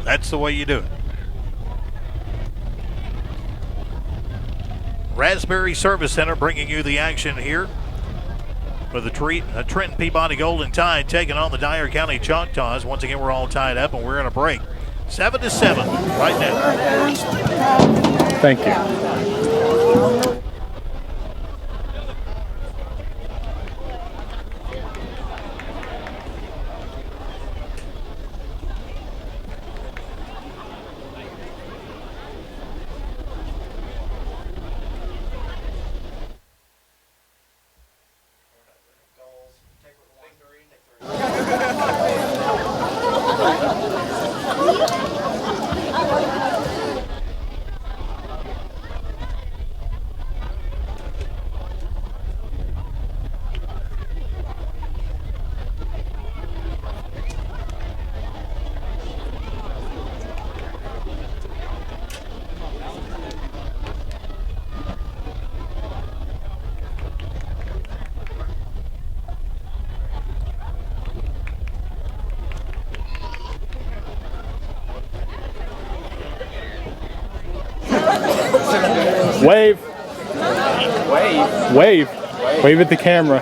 That's the way you do it. Raspberry Service Center bringing you the action here for the Trenton Peabody Golden Tide taking on the Dyer County Choctaws. Once again, we're all tied up and we're in a break. 7-7 right now. Thank you. Wave. Wave. Wave at the camera.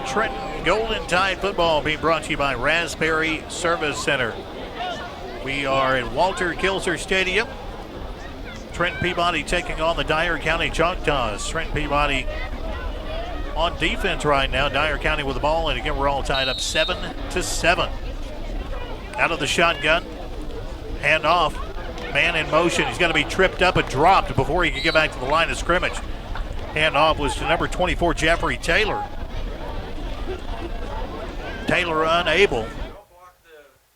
Trenton Golden Tide football being brought to you by Raspberry Service Center. We are at Walter Kilser Stadium. Trenton Peabody taking on the Dyer County Choctaws. Trenton Peabody on defense right now. Dyer County with the ball, and again we're all tied up 7-7. Out of the shotgun, hand off, man in motion. He's going to be tripped up and dropped before he can get back to the line of scrimmage. Hand off was to number 24, Jeffrey Taylor. Taylor unable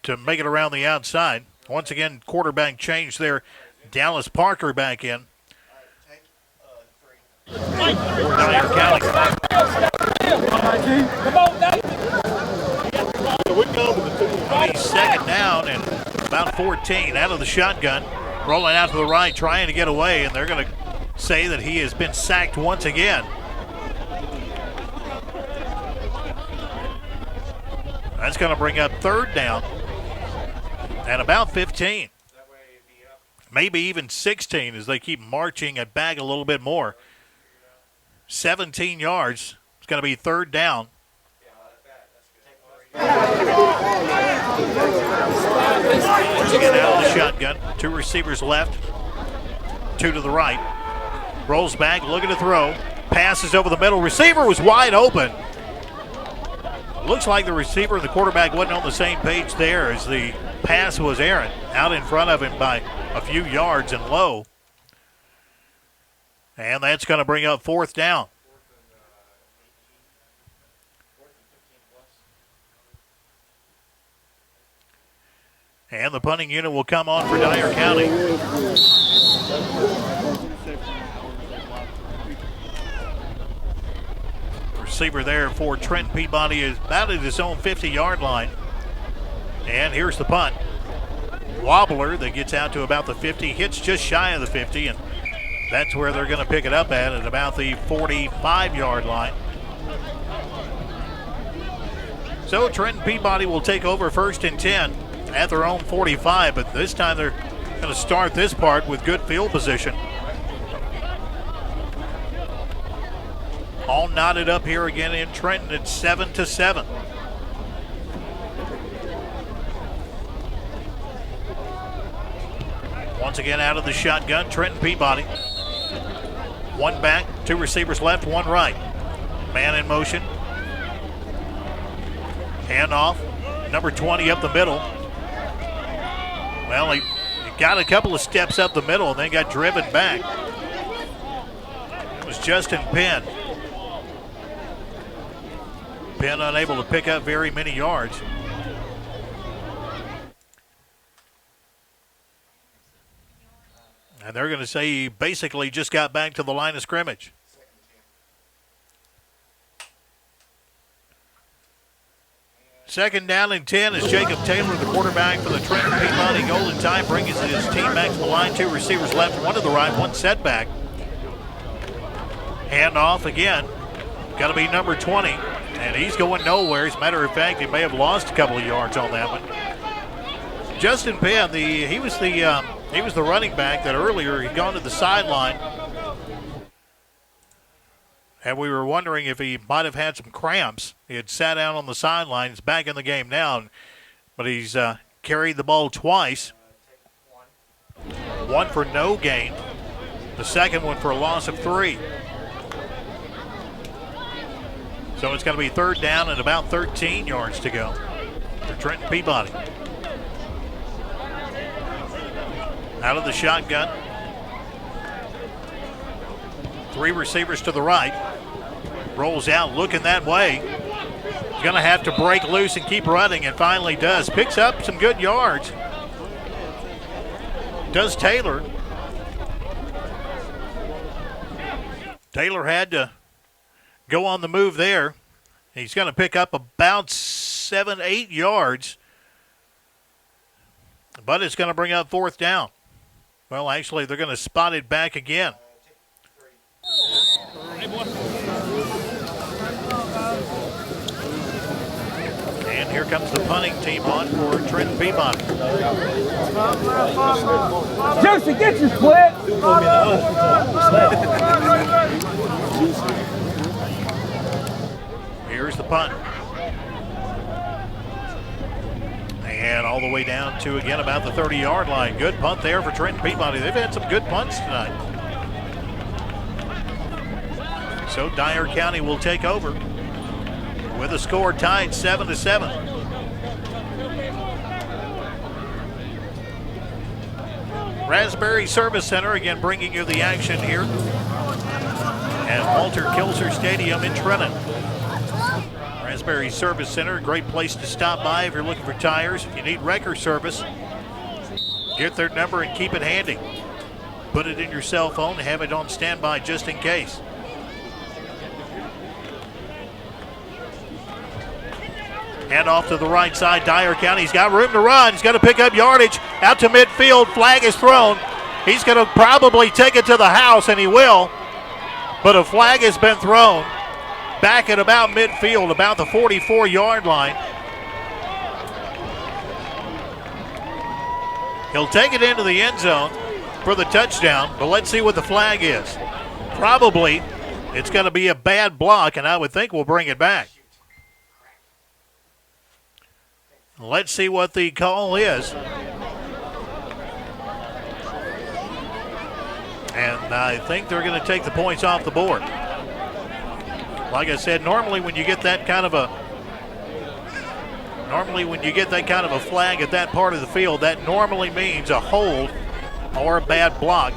to make it around the outside. Once again, quarterback change there. Dallas Parker back in. Dyer County. He's second down and about 14 out of the shotgun. Rolling out to the right, trying to get away, and they're going to say that he has been sacked once again. That's going to bring up third down and about 15. Maybe even 16 as they keep marching it back a little bit more. 17 yards. It's going to be third down. Once again out of the shotgun. 2 receivers left. 2 to the right. Rolls back, looking to throw. Passes over the middle. Receiver was wide open. Looks like the receiver and the quarterback wasn't on the same page there as the pass was errant. Out in front of him by a few yards and low. And that's going to bring up 4th down. And the punting unit will come on for Dyer County. Receiver there for Trent Peabody is about at his own 50-yard line. And here's the punt. Wobbler that gets out to about the 50, hits just shy of the 50, and that's where they're going to pick it up at about the 45-yard line. So Trenton Peabody will take over 1st and 10 at their own 45, but this time they're going to start this part with good field position. All knotted up here again in Trenton at 7-7. Once again out of the shotgun, Trenton Peabody. 1 back, 2 receivers left, 1 right. Man in motion. Handoff, number 20 up the middle. Well, he got a couple of steps up the middle and then got driven back. It was Justin Penn. Penn unable to pick up very many yards. And they're going to say he basically just got back to the line of scrimmage. Second down and 10 as Jacob Taylor, the quarterback for the Trenton Peabody Golden Tide, brings his team back to the line. 2 receivers left, 1 to the right, 1 setback. Handoff again. Got to be number 20. And he's going nowhere. As a matter of fact, he may have lost a couple of yards on that one. Justin Penn, he was the running back that earlier he'd gone to the sideline. And we were wondering if he might have had some cramps. He had sat down on the sideline. He's back in the game now, but he's carried the ball twice. 1 for no gain. The second one for a loss of 3. So it's going to be 3rd down and about 13 yards to go for Trenton Peabody. Out of the shotgun. 3 receivers to the right. Rolls out, looking that way. He's going to have to break loose and keep running, and finally does. Picks up some good yards. Does Taylor. Taylor had to go on the move there. He's going to pick up about 7-8 yards. But it's going to bring up 4th down. Well, actually, they're going to spot it back again. And here comes the punting team on for Trenton Peabody. Josie, get your split! Here's the punt. And all the way down to, again, about the 30-yard line. Good punt there for Trenton Peabody. They've had some good punts tonight. So Dyer County will take over with a score tied 7-7. Raspberry Service Center, again, bringing you the action here at Walter Kilser Stadium in Trenton. Raspberry Service Center, a great place to stop by if you're looking for tires. If you need wrecker service, get their number and keep it handy. Put it in your cell phone and have it on standby just in case. Hand off to the right side. Dyer County's got room to run. He's got to pick up yardage. Out to midfield. Flag is thrown. He's going to probably take it to the house, and he will. But a flag has been thrown back at about midfield, about the 44-yard line. He'll take it into the end zone for the touchdown, but let's see what the flag is. Probably it's going to be a bad block, and I would think we'll bring it back. Let's see what the call is. And I think they're going to take the points off the board. Like I said, normally when you get that kind of a flag at that part of the field, that normally means a hold or a bad block.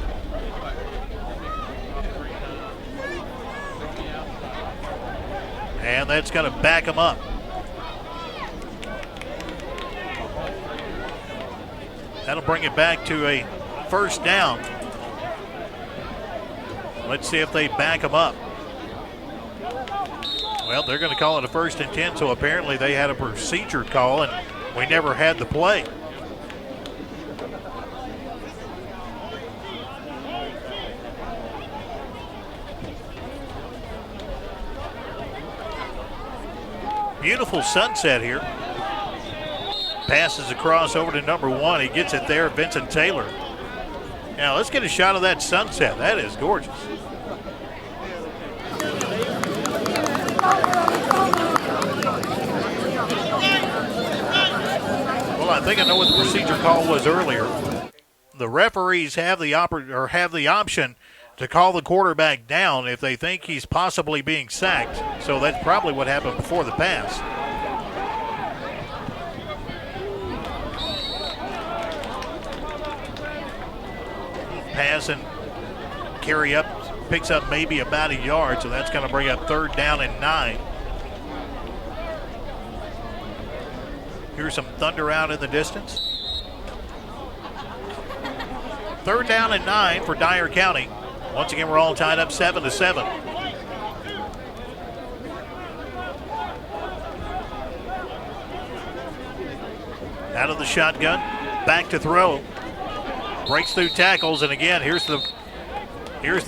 And that's going to back them up. That'll bring it back to a first down. Let's see if they back them up. Well, they're going to call it a 1st and 10, so apparently they had a procedure call, and we never had the play. Beautiful sunset here. Passes across over to number 1. He gets it there, Vincent Taylor. Now let's get a shot of that sunset. That is gorgeous. Well, I think I know what the procedure call was earlier. The referees have the option to call the quarterback down if they think he's possibly being sacked. So that's probably what happened before the pass. Pass and carry up, picks up maybe about a yard, so that's going to bring up 3rd down and 9. Here's some thunder out in the distance. 3rd down and 9 for Dyer County. Once again, we're all tied up 7-7. Out of the shotgun, back to throw. Breaks through tackles, and again, here's the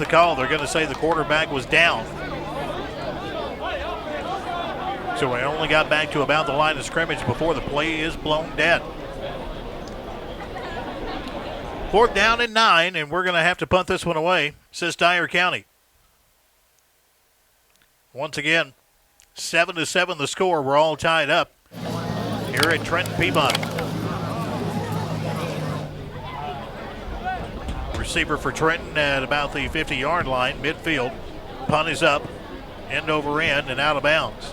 call. They're going to say the quarterback was down. So we only got back to about the line of scrimmage before the play is blown dead. 4th down and 9, and we're going to have to punt this one away, says Dyer County. Once again, 7-7 the score. We're all tied up here at Trenton Peabody. Receiver for Trenton at about the 50-yard line, midfield. Punt is up, end over end, and out of bounds.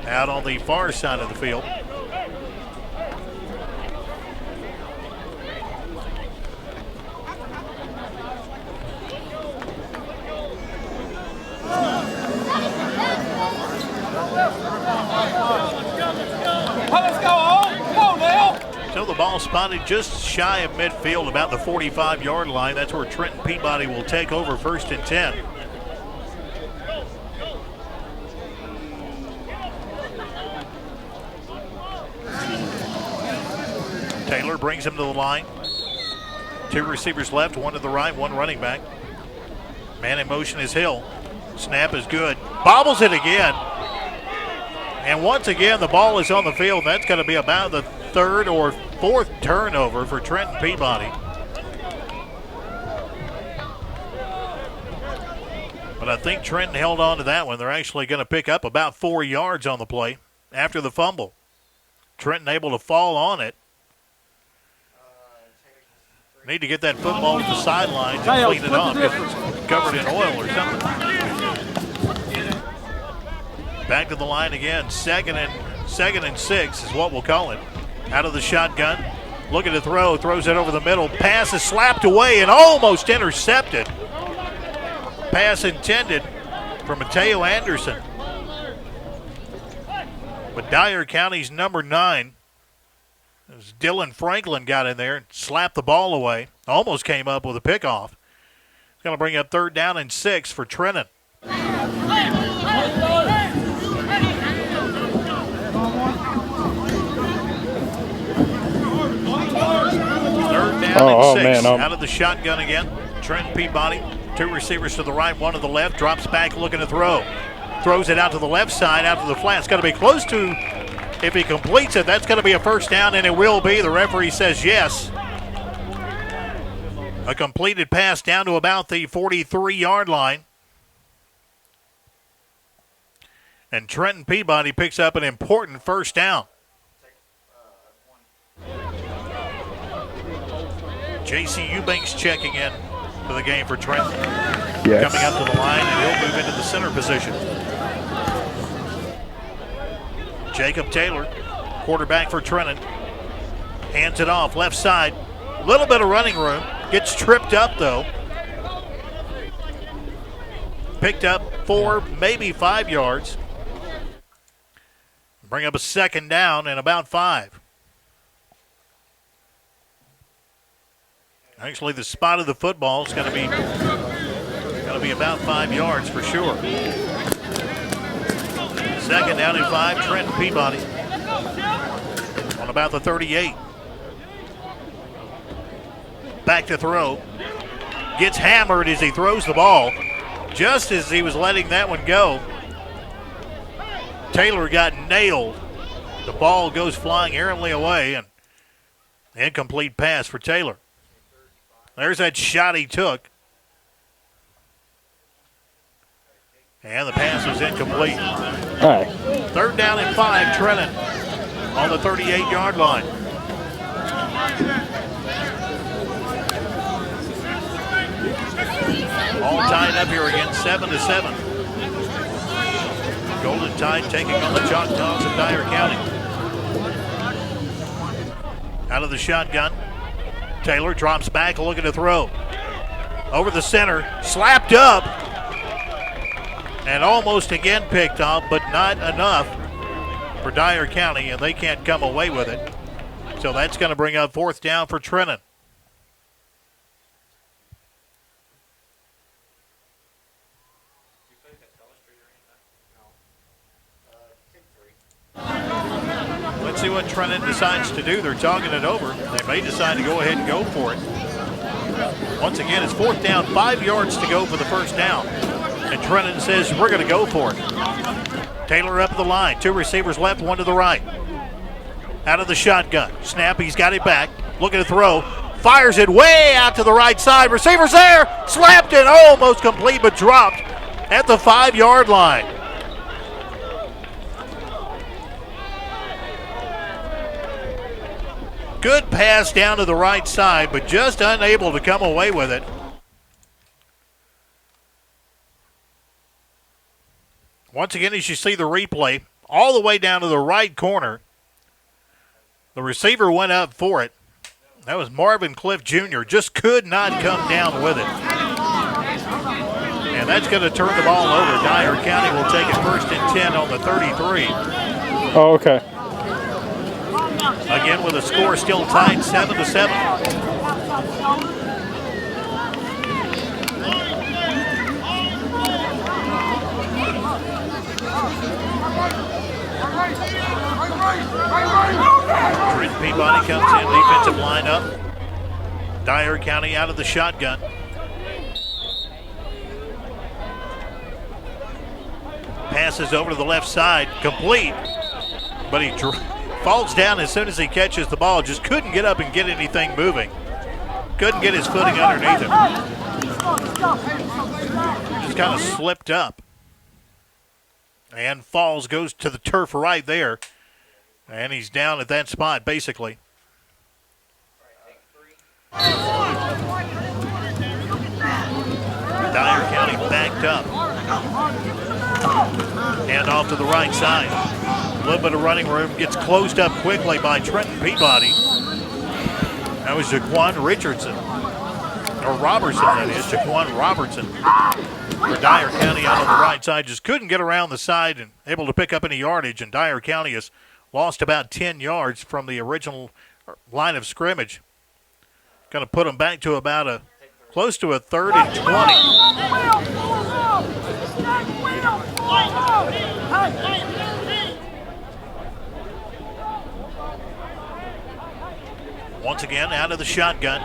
Out on the far side of the field. Let's go home. Come on now. So the ball spotted just shy of midfield, about the 45-yard line. That's where Trenton Peabody will take over 1st and 10. Taylor brings him to the line. 2 receivers left, 1 to the right, 1 running back. Man in motion is Hill. Snap is good. Bobbles it again. And once again, the ball is on the field. That's going to be about the 3rd or 4th turnover for Trenton Peabody. But I think Trenton held on to that one. They're actually going to pick up about 4 yards on the play after the fumble. Trenton able to fall on it. Need to get that football to the sidelines and clean it off because it's covered in oil or something. Back to the line again. 2nd and 6 is what we'll call it. Out of the shotgun. Looking to throw. Throws it over the middle. Pass is slapped away and almost intercepted. Pass intended for Mateo Anderson. But Dyer County's number 9, as Dylan Franklin, got in there and slapped the ball away. Almost came up with a pickoff. It's going to bring up 3rd down and 6 for Trenton. 3rd down and 6. Out of the shotgun again. Trenton Peabody. 2 receivers to the right, 1 to the left. Drops back looking to throw. Throws it out to the left side, out to the flat. It's got to be close to, if he completes it, that's going to be a 1st down, and it will be. The referee says yes. A completed pass down to about the 43-yard line. And Trenton Peabody picks up an important 1st down. J.C. Eubanks checking in for the game for Trenton. Yes. Coming up to the line, and he'll move into the center position. Jacob Taylor, quarterback for Trenton. Hands it off, left side. A little bit of running room. Gets tripped up, though. Picked up 4, maybe 5 yards. Bring up a second down and about 5. Actually, the spot of the football is going to be about 5 yards for sure. Second down and 5, Trenton Peabody on about the 38. Back to throw. Gets hammered as he throws the ball. Just as he was letting that one go, Taylor got nailed. The ball goes flying errantly away, and incomplete pass for Taylor. There's that shot he took. And the pass was incomplete. All right. Third down and 5, Trenton on the 38-yard line. All tied up here again, 7-7. Golden Tide taking on the Choctaws of Dyer County. Out of the shotgun, Taylor drops back, looking to throw. Over the center, slapped up, and almost again picked off, but not enough for Dyer County, and they can't come away with it. So that's going to bring up fourth down for Trenton. Let's see what Trenton decides to do. They're talking it over. They may decide to go ahead and go for it. Once again, it's fourth down, 5 yards to go for the first down. And Trenton says, we're going to go for it. Taylor up the line. 2 receivers left, 1 to the right. Out of the shotgun. Snap, he's got it back. Looking to throw. Fires it way out to the right side. Receivers there. Slapped it. Almost complete, but dropped at the 5-yard line. Good pass down to the right side, but just unable to come away with it. Once again, as you see the replay, all the way down to the right corner, the receiver went up for it. That was Marvin Cliff Jr. Just could not come down with it. And that's going to turn the ball over. Dyer County will take it 1st and 10 on the 33. Oh, okay. Again, with the score still tied 7-7. Trent Peabody comes in, defensive lineup. Dyer County out of the shotgun. Passes over to the left side, complete, but he falls down as soon as he catches the ball. Just couldn't get up and get anything moving. Couldn't get his footing underneath him. Just kind of slipped up. And falls, goes to the turf right there. And he's down at that spot, basically. Dyer County backed up. And off to the right side. A little bit of running room. Gets closed up quickly by Trenton Peabody. That was Jaquan Richardson. Or Robertson, that is. Jaquan Robertson. For Dyer County out on the right side. Just couldn't get around the side and able to pick up any yardage. And Dyer County has lost about 10 yards from the original line of scrimmage. Going to put them back to about close to a 3rd and 20. Once again, out of the shotgun.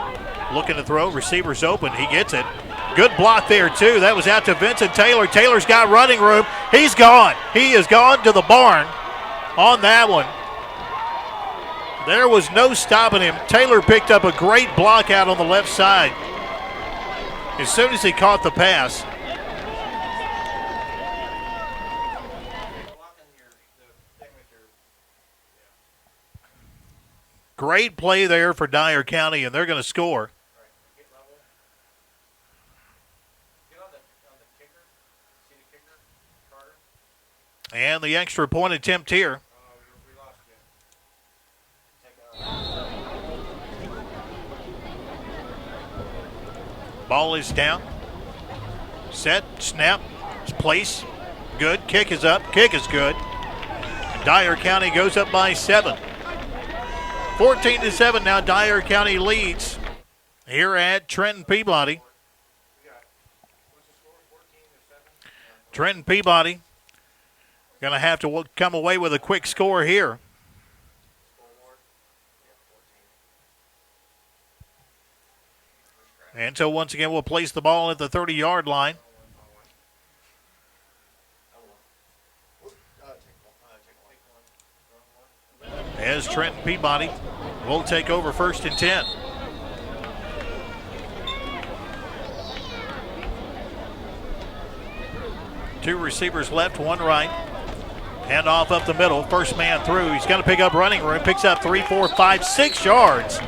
Looking to throw. Receivers open. He gets it. Good block there, too. That was out to Vincent Taylor. Taylor's got running room. He's gone. He is gone to the barn on that one. There was no stopping him. Taylor picked up a great block out on the left side as soon as he caught the pass. Great play there for Dyer County, and they're going to score. And the extra point attempt here. Ball is down. Set, snap, place. Good. Kick is up. Kick is good. And Dyer County goes up by 7. 14-7 now. Dyer County leads here at Trenton Peabody. Trenton Peabody going to have to come away with a quick score here. And so once again, we'll place the ball at the 30-yard line. As Trenton Peabody will take over 1st and 10. Two receivers left, one right. Hand off up the middle. First man through. He's going to pick up running room. Picks up 3, 4, 5, 6 yards.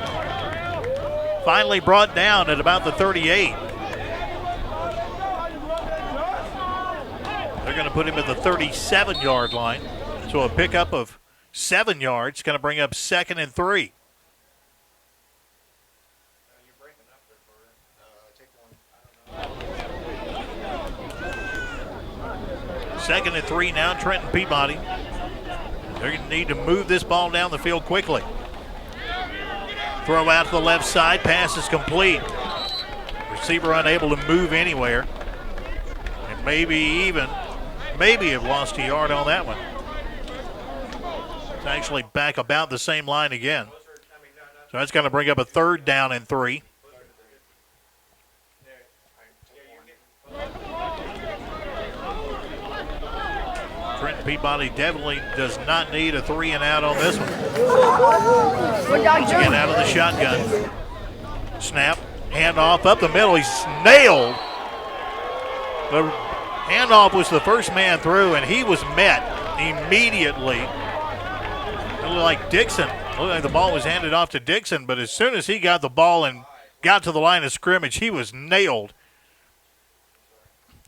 Finally brought down at about the 38. They're going to put him at the 37-yard line. So a pickup of 7 yards. Going to bring up 2nd and 3. Second and 3 now, Trenton Peabody. They're going to need to move this ball down the field quickly. Throw out to the left side, pass is complete. Receiver unable to move anywhere. And maybe have lost a yard on that one. It's actually back about the same line again. So that's going to bring up a 3rd down and 3. Trenton Peabody definitely does not need a 3 and out on this one. Once again, out of the shotgun. Snap, handoff up the middle. He's nailed. The handoff was the first man through, and he was met immediately. It looked like Dixon. It looked like the ball was handed off to Dixon, but as soon as he got the ball and got to the line of scrimmage, he was nailed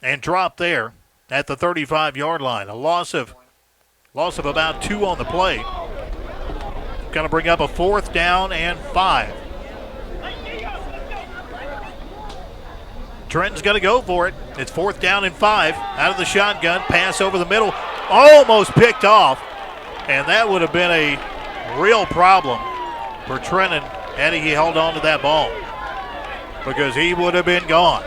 and dropped there at the 35-yard line. A loss of about 2 on the play. Going to bring up a 4th down and 5. Trenton's going to go for it. It's 4th down and 5. Out of the shotgun, pass over the middle, almost picked off, and that would have been a real problem for Trenton had he held on to that ball, because he would have been gone.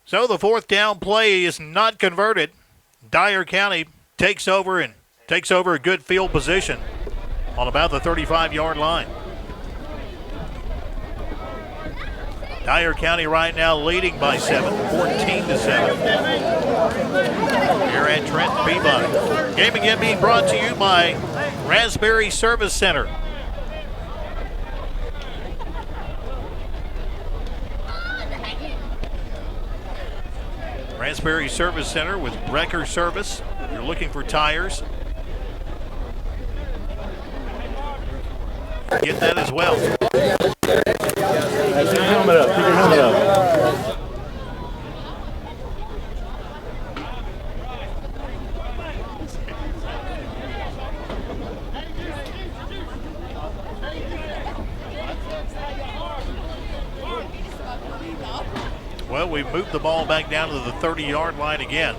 So the 4th down play is not converted. Dyer County takes over a good field position on about the 35-yard line. Dyer County right now leading by 7, 14-7. Here at Trenton Peabody. Game again being brought to you by Raspberry Service Center. Raspberry Service Center with Brecker Service. If you're looking for tires, get that as well. Keep your helmet up. Keep your helmet up. Well, we moved the ball back down to the 30-yard line again.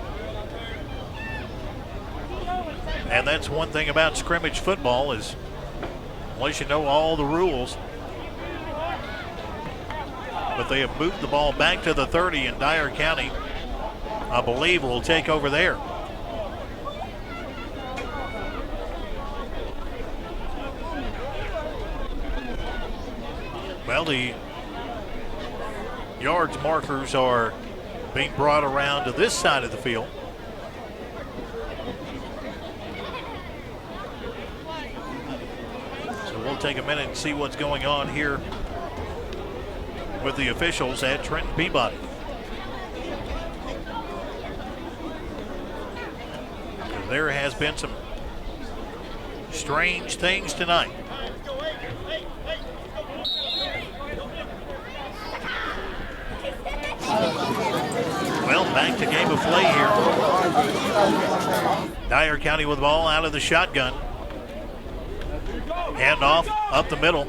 And that's one thing about scrimmage football is, unless you know all the rules, but they have moved the ball back to the 30, and Dyer County, I believe, will take over there. Well, the yards markers are being brought around to this side of the field. So we'll take a minute and see what's going on here with the officials at Trenton Peabody. there has been some strange things tonight. Well, back to game of play here. Dyer County with the ball out of the shotgun. Handoff up the middle.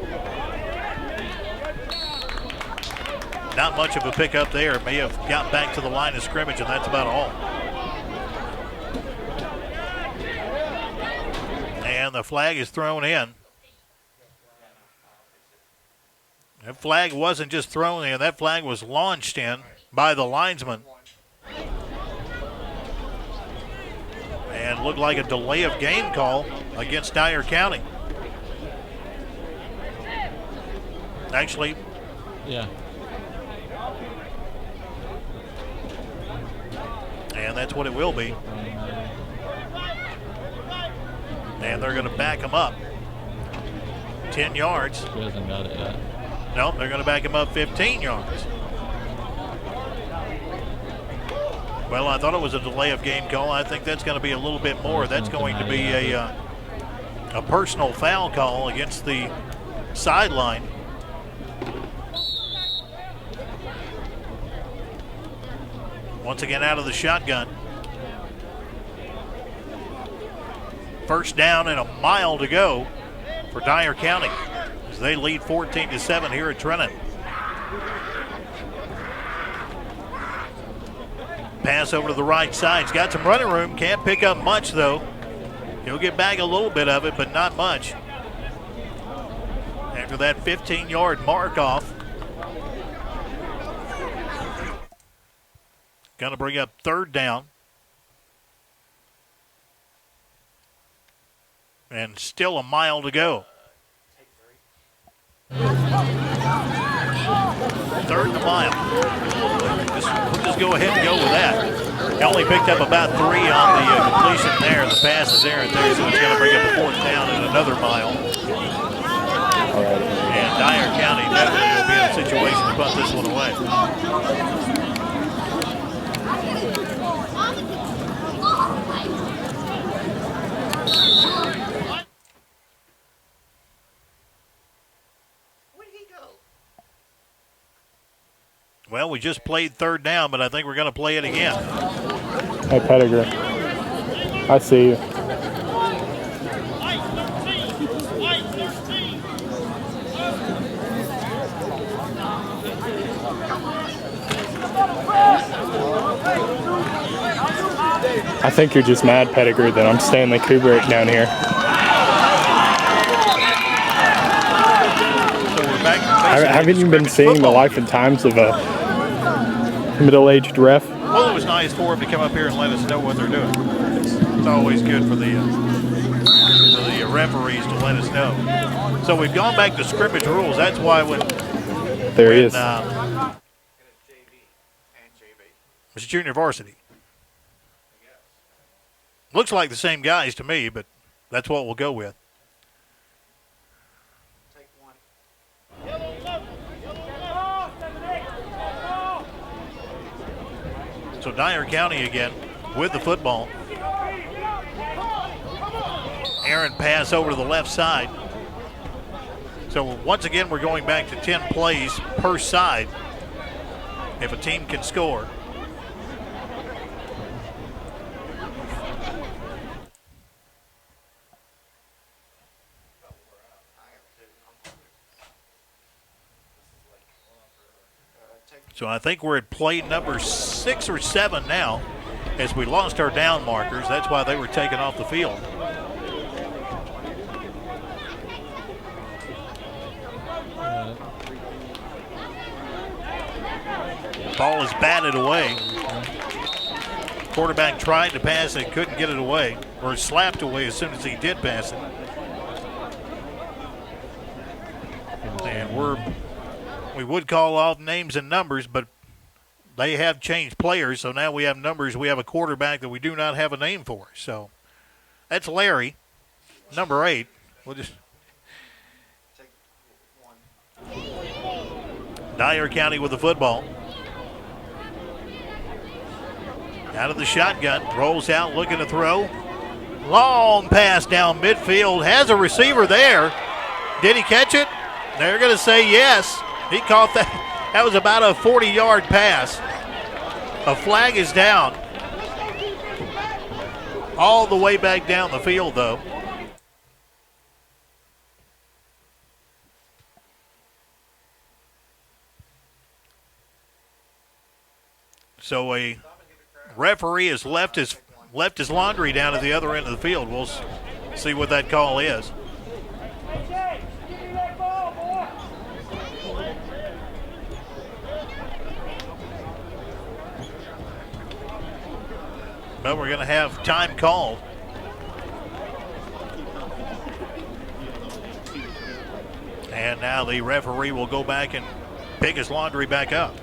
Not much of a pickup there. May have got back to the line of scrimmage, and that's about all. And the flag is thrown in. That flag wasn't just thrown in, that flag was launched in by the linesman. And looked like a delay of game call against Dyer County. Actually, Yeah. and that's what it will be. And they're going to back him up 10 yards. He hasn't got it yet. Nope, they're going to back him up 15 yards. Well, I thought it was a delay of game call. I think that's going to be a little bit more. That's going to be a personal foul call against the sideline. Once again out of the shotgun. First down and a mile to go for Dyer County as they lead 14-7 here at Trenton. Pass over to the right side. He's got some running room. Can't pick up much, though. He'll get back a little bit of it, but not much. After that 15-yard mark off. Going to bring up third down. And still a mile to go. Third and a mile. We'll just go ahead and go with that. He only picked up about 3 on the completion there. The pass is there and there, so it's going to bring up a fourth down and another mile. And Dyer County definitely will be in a situation to punt this one away. Well, we just played third down, but I think we're going to play it again. Hey, Pettigrew. I see you. I think you're just mad, Pettigrew, that I'm Stanley Kubrick down here. So we're back. Haven't you been seeing the life and times of a middle-aged ref? Well, it was nice for them to come up here and let us know what they're doing. It's always good for the referees to let us know. So we've gone back to scrimmage rules. That's why when There he is. It's junior varsity. Looks like the same guys to me, but that's what we'll go with. So Dyer County again with the football. Aaron pass over to the left side. So once again, we're going back to 10 plays per side if a team can score. So I think we're at play number 6 or 7 now as we lost our down markers. That's why they were taken off the field. Ball is batted away. Quarterback tried to pass it, couldn't get it away, or slapped away as soon as he did pass it. And we would call off names and numbers, but they have changed players, so now we have numbers. We have a quarterback that we do not have a name for. So that's Larry, number 8. We'll just Dyer County with the football. Out of the shotgun, rolls out, looking to throw. Long pass down midfield. Has a receiver there. Did he catch it? They're going to say yes. He caught that. That was about a 40-yard pass. A flag is down. All the way back down the field, though. So a referee has left his laundry down at the other end of the field. We'll see what that call is. But we're going to have time called. And now the referee will go back and pick his laundry back up.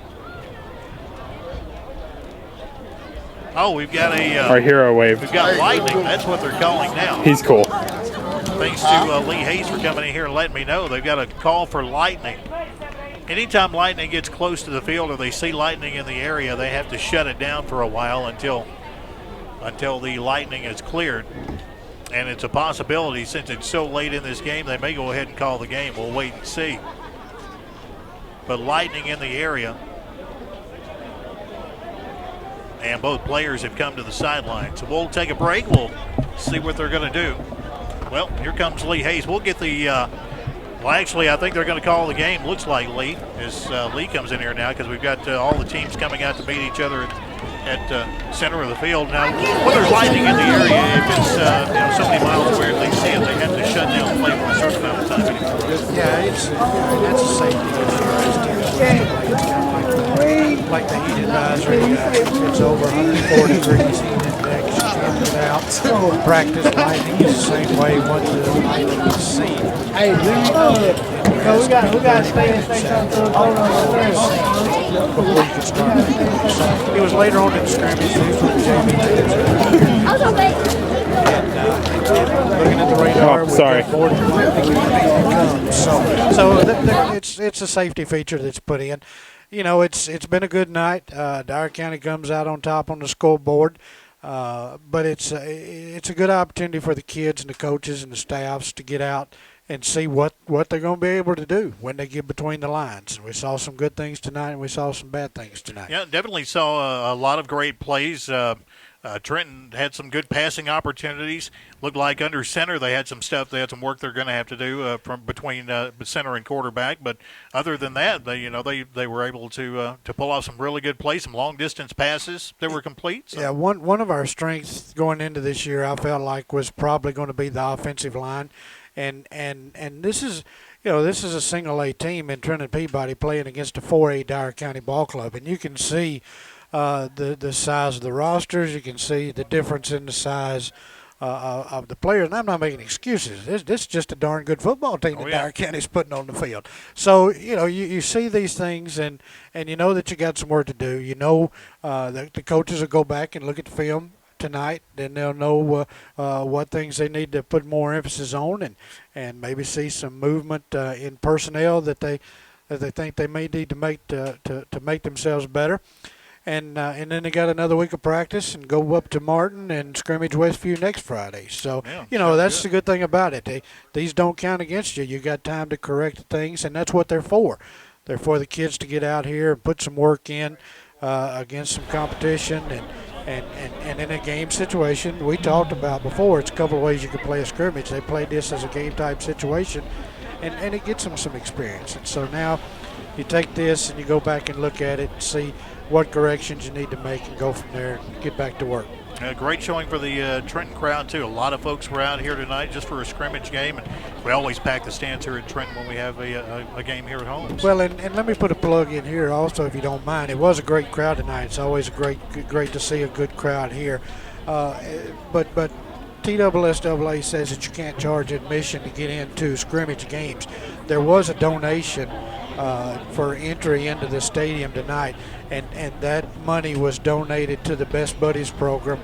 Oh, we've got our hero wave. We've got lightning. That's what they're calling now. He's cool. Thanks to Lee Hayes for coming in here and letting me know. They've got a call for lightning. Anytime lightning gets close to the field or they see lightning in the area, they have to shut it down for a while until the lightning is cleared. And it's a possibility, since it's so late in this game, they may go ahead and call the game. We'll wait and see. But lightning in the area. And both players have come to the sideline. So we'll take a break. We'll see what they're going to do. Well, here comes Lee Hayes. We'll get the, well, actually, I think they're going to call the game. Looks like Lee, as Lee comes in here now, because we've got all the teams coming out to meet each other at center of the field. Now, when there's lightning in the area, if it's so many miles away they see it, they have to shut down play for a certain amount of time anymore. Yeah, that's a safety issue. Like the heat advisory, it's over 104 degrees heat index. You can't get out. Practice lightning is the same way once the lightning is seen. Hey, we got to stay and say something. Before you can start. It was later on in the scrimmage. Looking at the radar. Oh, sorry. So it's a safety feature that's put in. You know, it's been a good night. Dyer County comes out on top on the scoreboard, but it's a good opportunity for the kids and the coaches and the staffs to get out and see what they're going to be able to do when they get between the lines. And we saw some good things tonight, and we saw some bad things tonight. Yeah, definitely saw a lot of great plays. Trenton had some good passing opportunities. Looked like under center they had some stuff. They had some work they're going to have to do from between center and quarterback. But other than that, they were able to pull off some really good plays, some long distance passes that were complete. So. Yeah, one of our strengths going into this year, I felt like, was probably going to be the offensive line, and this is. You know, this is a single A team in Trenton Peabody playing against a 4A Dyer County ball club, and you can see the size of the rosters. You can see the difference in the size of the players. And I'm not making excuses. This is just a darn good football team that Dyer County's putting on the field. So, you know, you see these things, and you know that you got some work to do. You know that the coaches will go back and look at the film tonight, then they'll know what things they need to put more emphasis on, and maybe see some movement in personnel that they think they may need to make themselves better. And then they got another week of practice and go up to Martin and scrimmage Westview next Friday. So, you know, that's the good thing about it. These don't count against you. You got time to correct things, and that's what they're for. They're for the kids to get out here and put some work in against some competition and in a game situation. We talked about before, it's a couple of ways you can play a scrimmage. They played this as a game-type situation, and it gets them some experience. And so now you take this and you go back and look at it and see what corrections you need to make and go from there and get back to work. Great showing for the Trenton crowd, too. A lot of folks were out here tonight just for a scrimmage game, and we always pack the stands here at Trenton when we have a game here at home. Well, and let me put a plug in here also, if you don't mind. It was a great crowd tonight. It's always great to see a good crowd here. But TSSAA says that you can't charge admission to get into scrimmage games. There was a donation for entry into the stadium tonight, and that money was donated to the Best Buddies program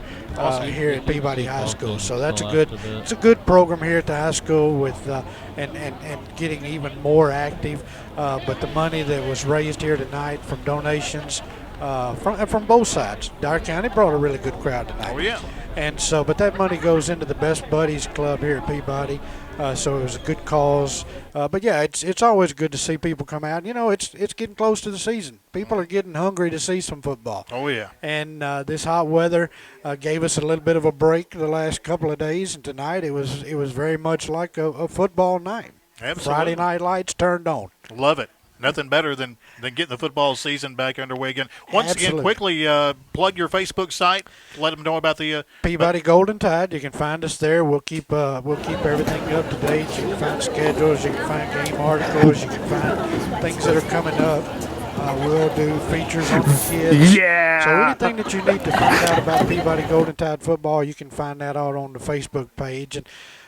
here at Peabody High School. So that's it's a good program here at the high school with and getting even more active. But the money that was raised here tonight from donations from both sides. Dyer County brought a really good crowd tonight. Oh, yeah. And so, but that money goes into the Best Buddies Club here at Peabody. So it was a good cause. But yeah, it's always good to see people come out. You know, it's getting close to the season. People are getting hungry to see some football. Oh, yeah. And this hot weather gave us a little bit of a break the last couple of days. And tonight it was very much like a football night. Absolutely. Friday night lights turned on. Love it. Nothing better than getting the football season back underway again. Once Absolutely. again, quickly plug your Facebook site. Let them know about the Peabody Golden Tide. You can find us there. We'll keep everything up to date. You can find schedules. You can find game articles. You can find things that are coming up. We'll do features on the kids. Yeah. So anything that you need to find out about Peabody Golden Tide football, you can find that out on the Facebook page. And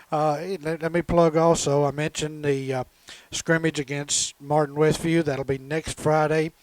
let me plug also. I mentioned the scrimmage against Martin Westview. That'll be next Friday.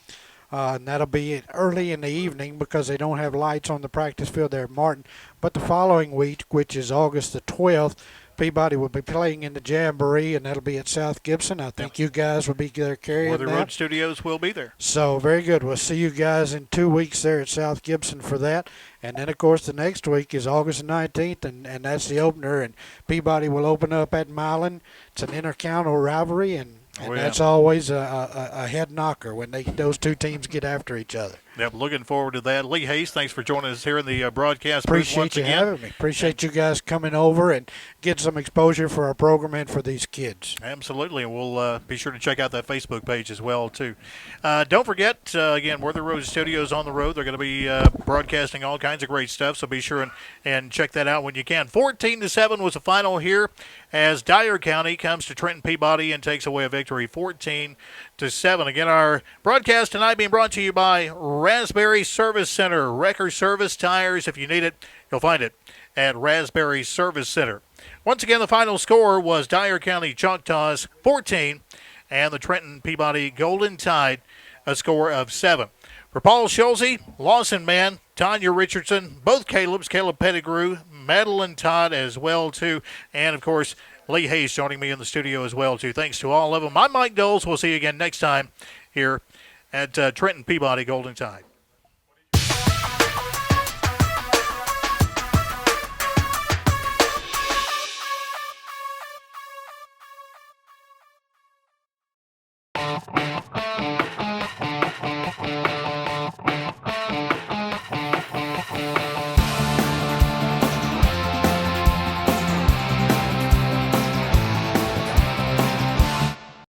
And that'll be early in the evening because they don't have lights on the practice field there at Martin. But the following week, which is August the 12th, Peabody will be playing in the Jamboree, and that'll be at South Gibson. I think you guys will be there carrying Worthy that. Road Studios will be there. So very good. We'll see you guys in 2 weeks there at South Gibson for that. And then, of course, the next week is August 19th, and that's the opener. And Peabody will open up at Milan. It's an intercounty rivalry, and that's always a head knocker when those two teams get after each other. Yep, looking forward to that. Lee Hayes, thanks for joining us here in the broadcast. Appreciate you having me. Appreciate you guys coming over and getting some exposure for our program and for these kids. Absolutely, and we'll be sure to check out that Facebook page as well, too. Don't forget, again, Worthy Road Studios on the road. They're going to be broadcasting all kinds of great stuff, so be sure and check that out when you can. 14-7 was the final here as Dyer County comes to Trenton Peabody and takes away a victory 14-7. Again, our broadcast tonight being brought to you by Raspberry Service Center. Wrecker Service Tires. If you need it, you'll find it at Raspberry Service Center. Once again, the final score was Dyer County Choctaws 14 and the Trenton Peabody Golden Tide a score of 7. For Paul Schulze, Lawson Mann, Tanya Richardson, both Caleb's, Caleb Pettigrew, Madeline Todd as well, too, and, of course, Lee Hayes joining me in the studio as well, too. Thanks to all of them. I'm Mike Doles. We'll see you again next time here at Trenton Peabody Golden Tide.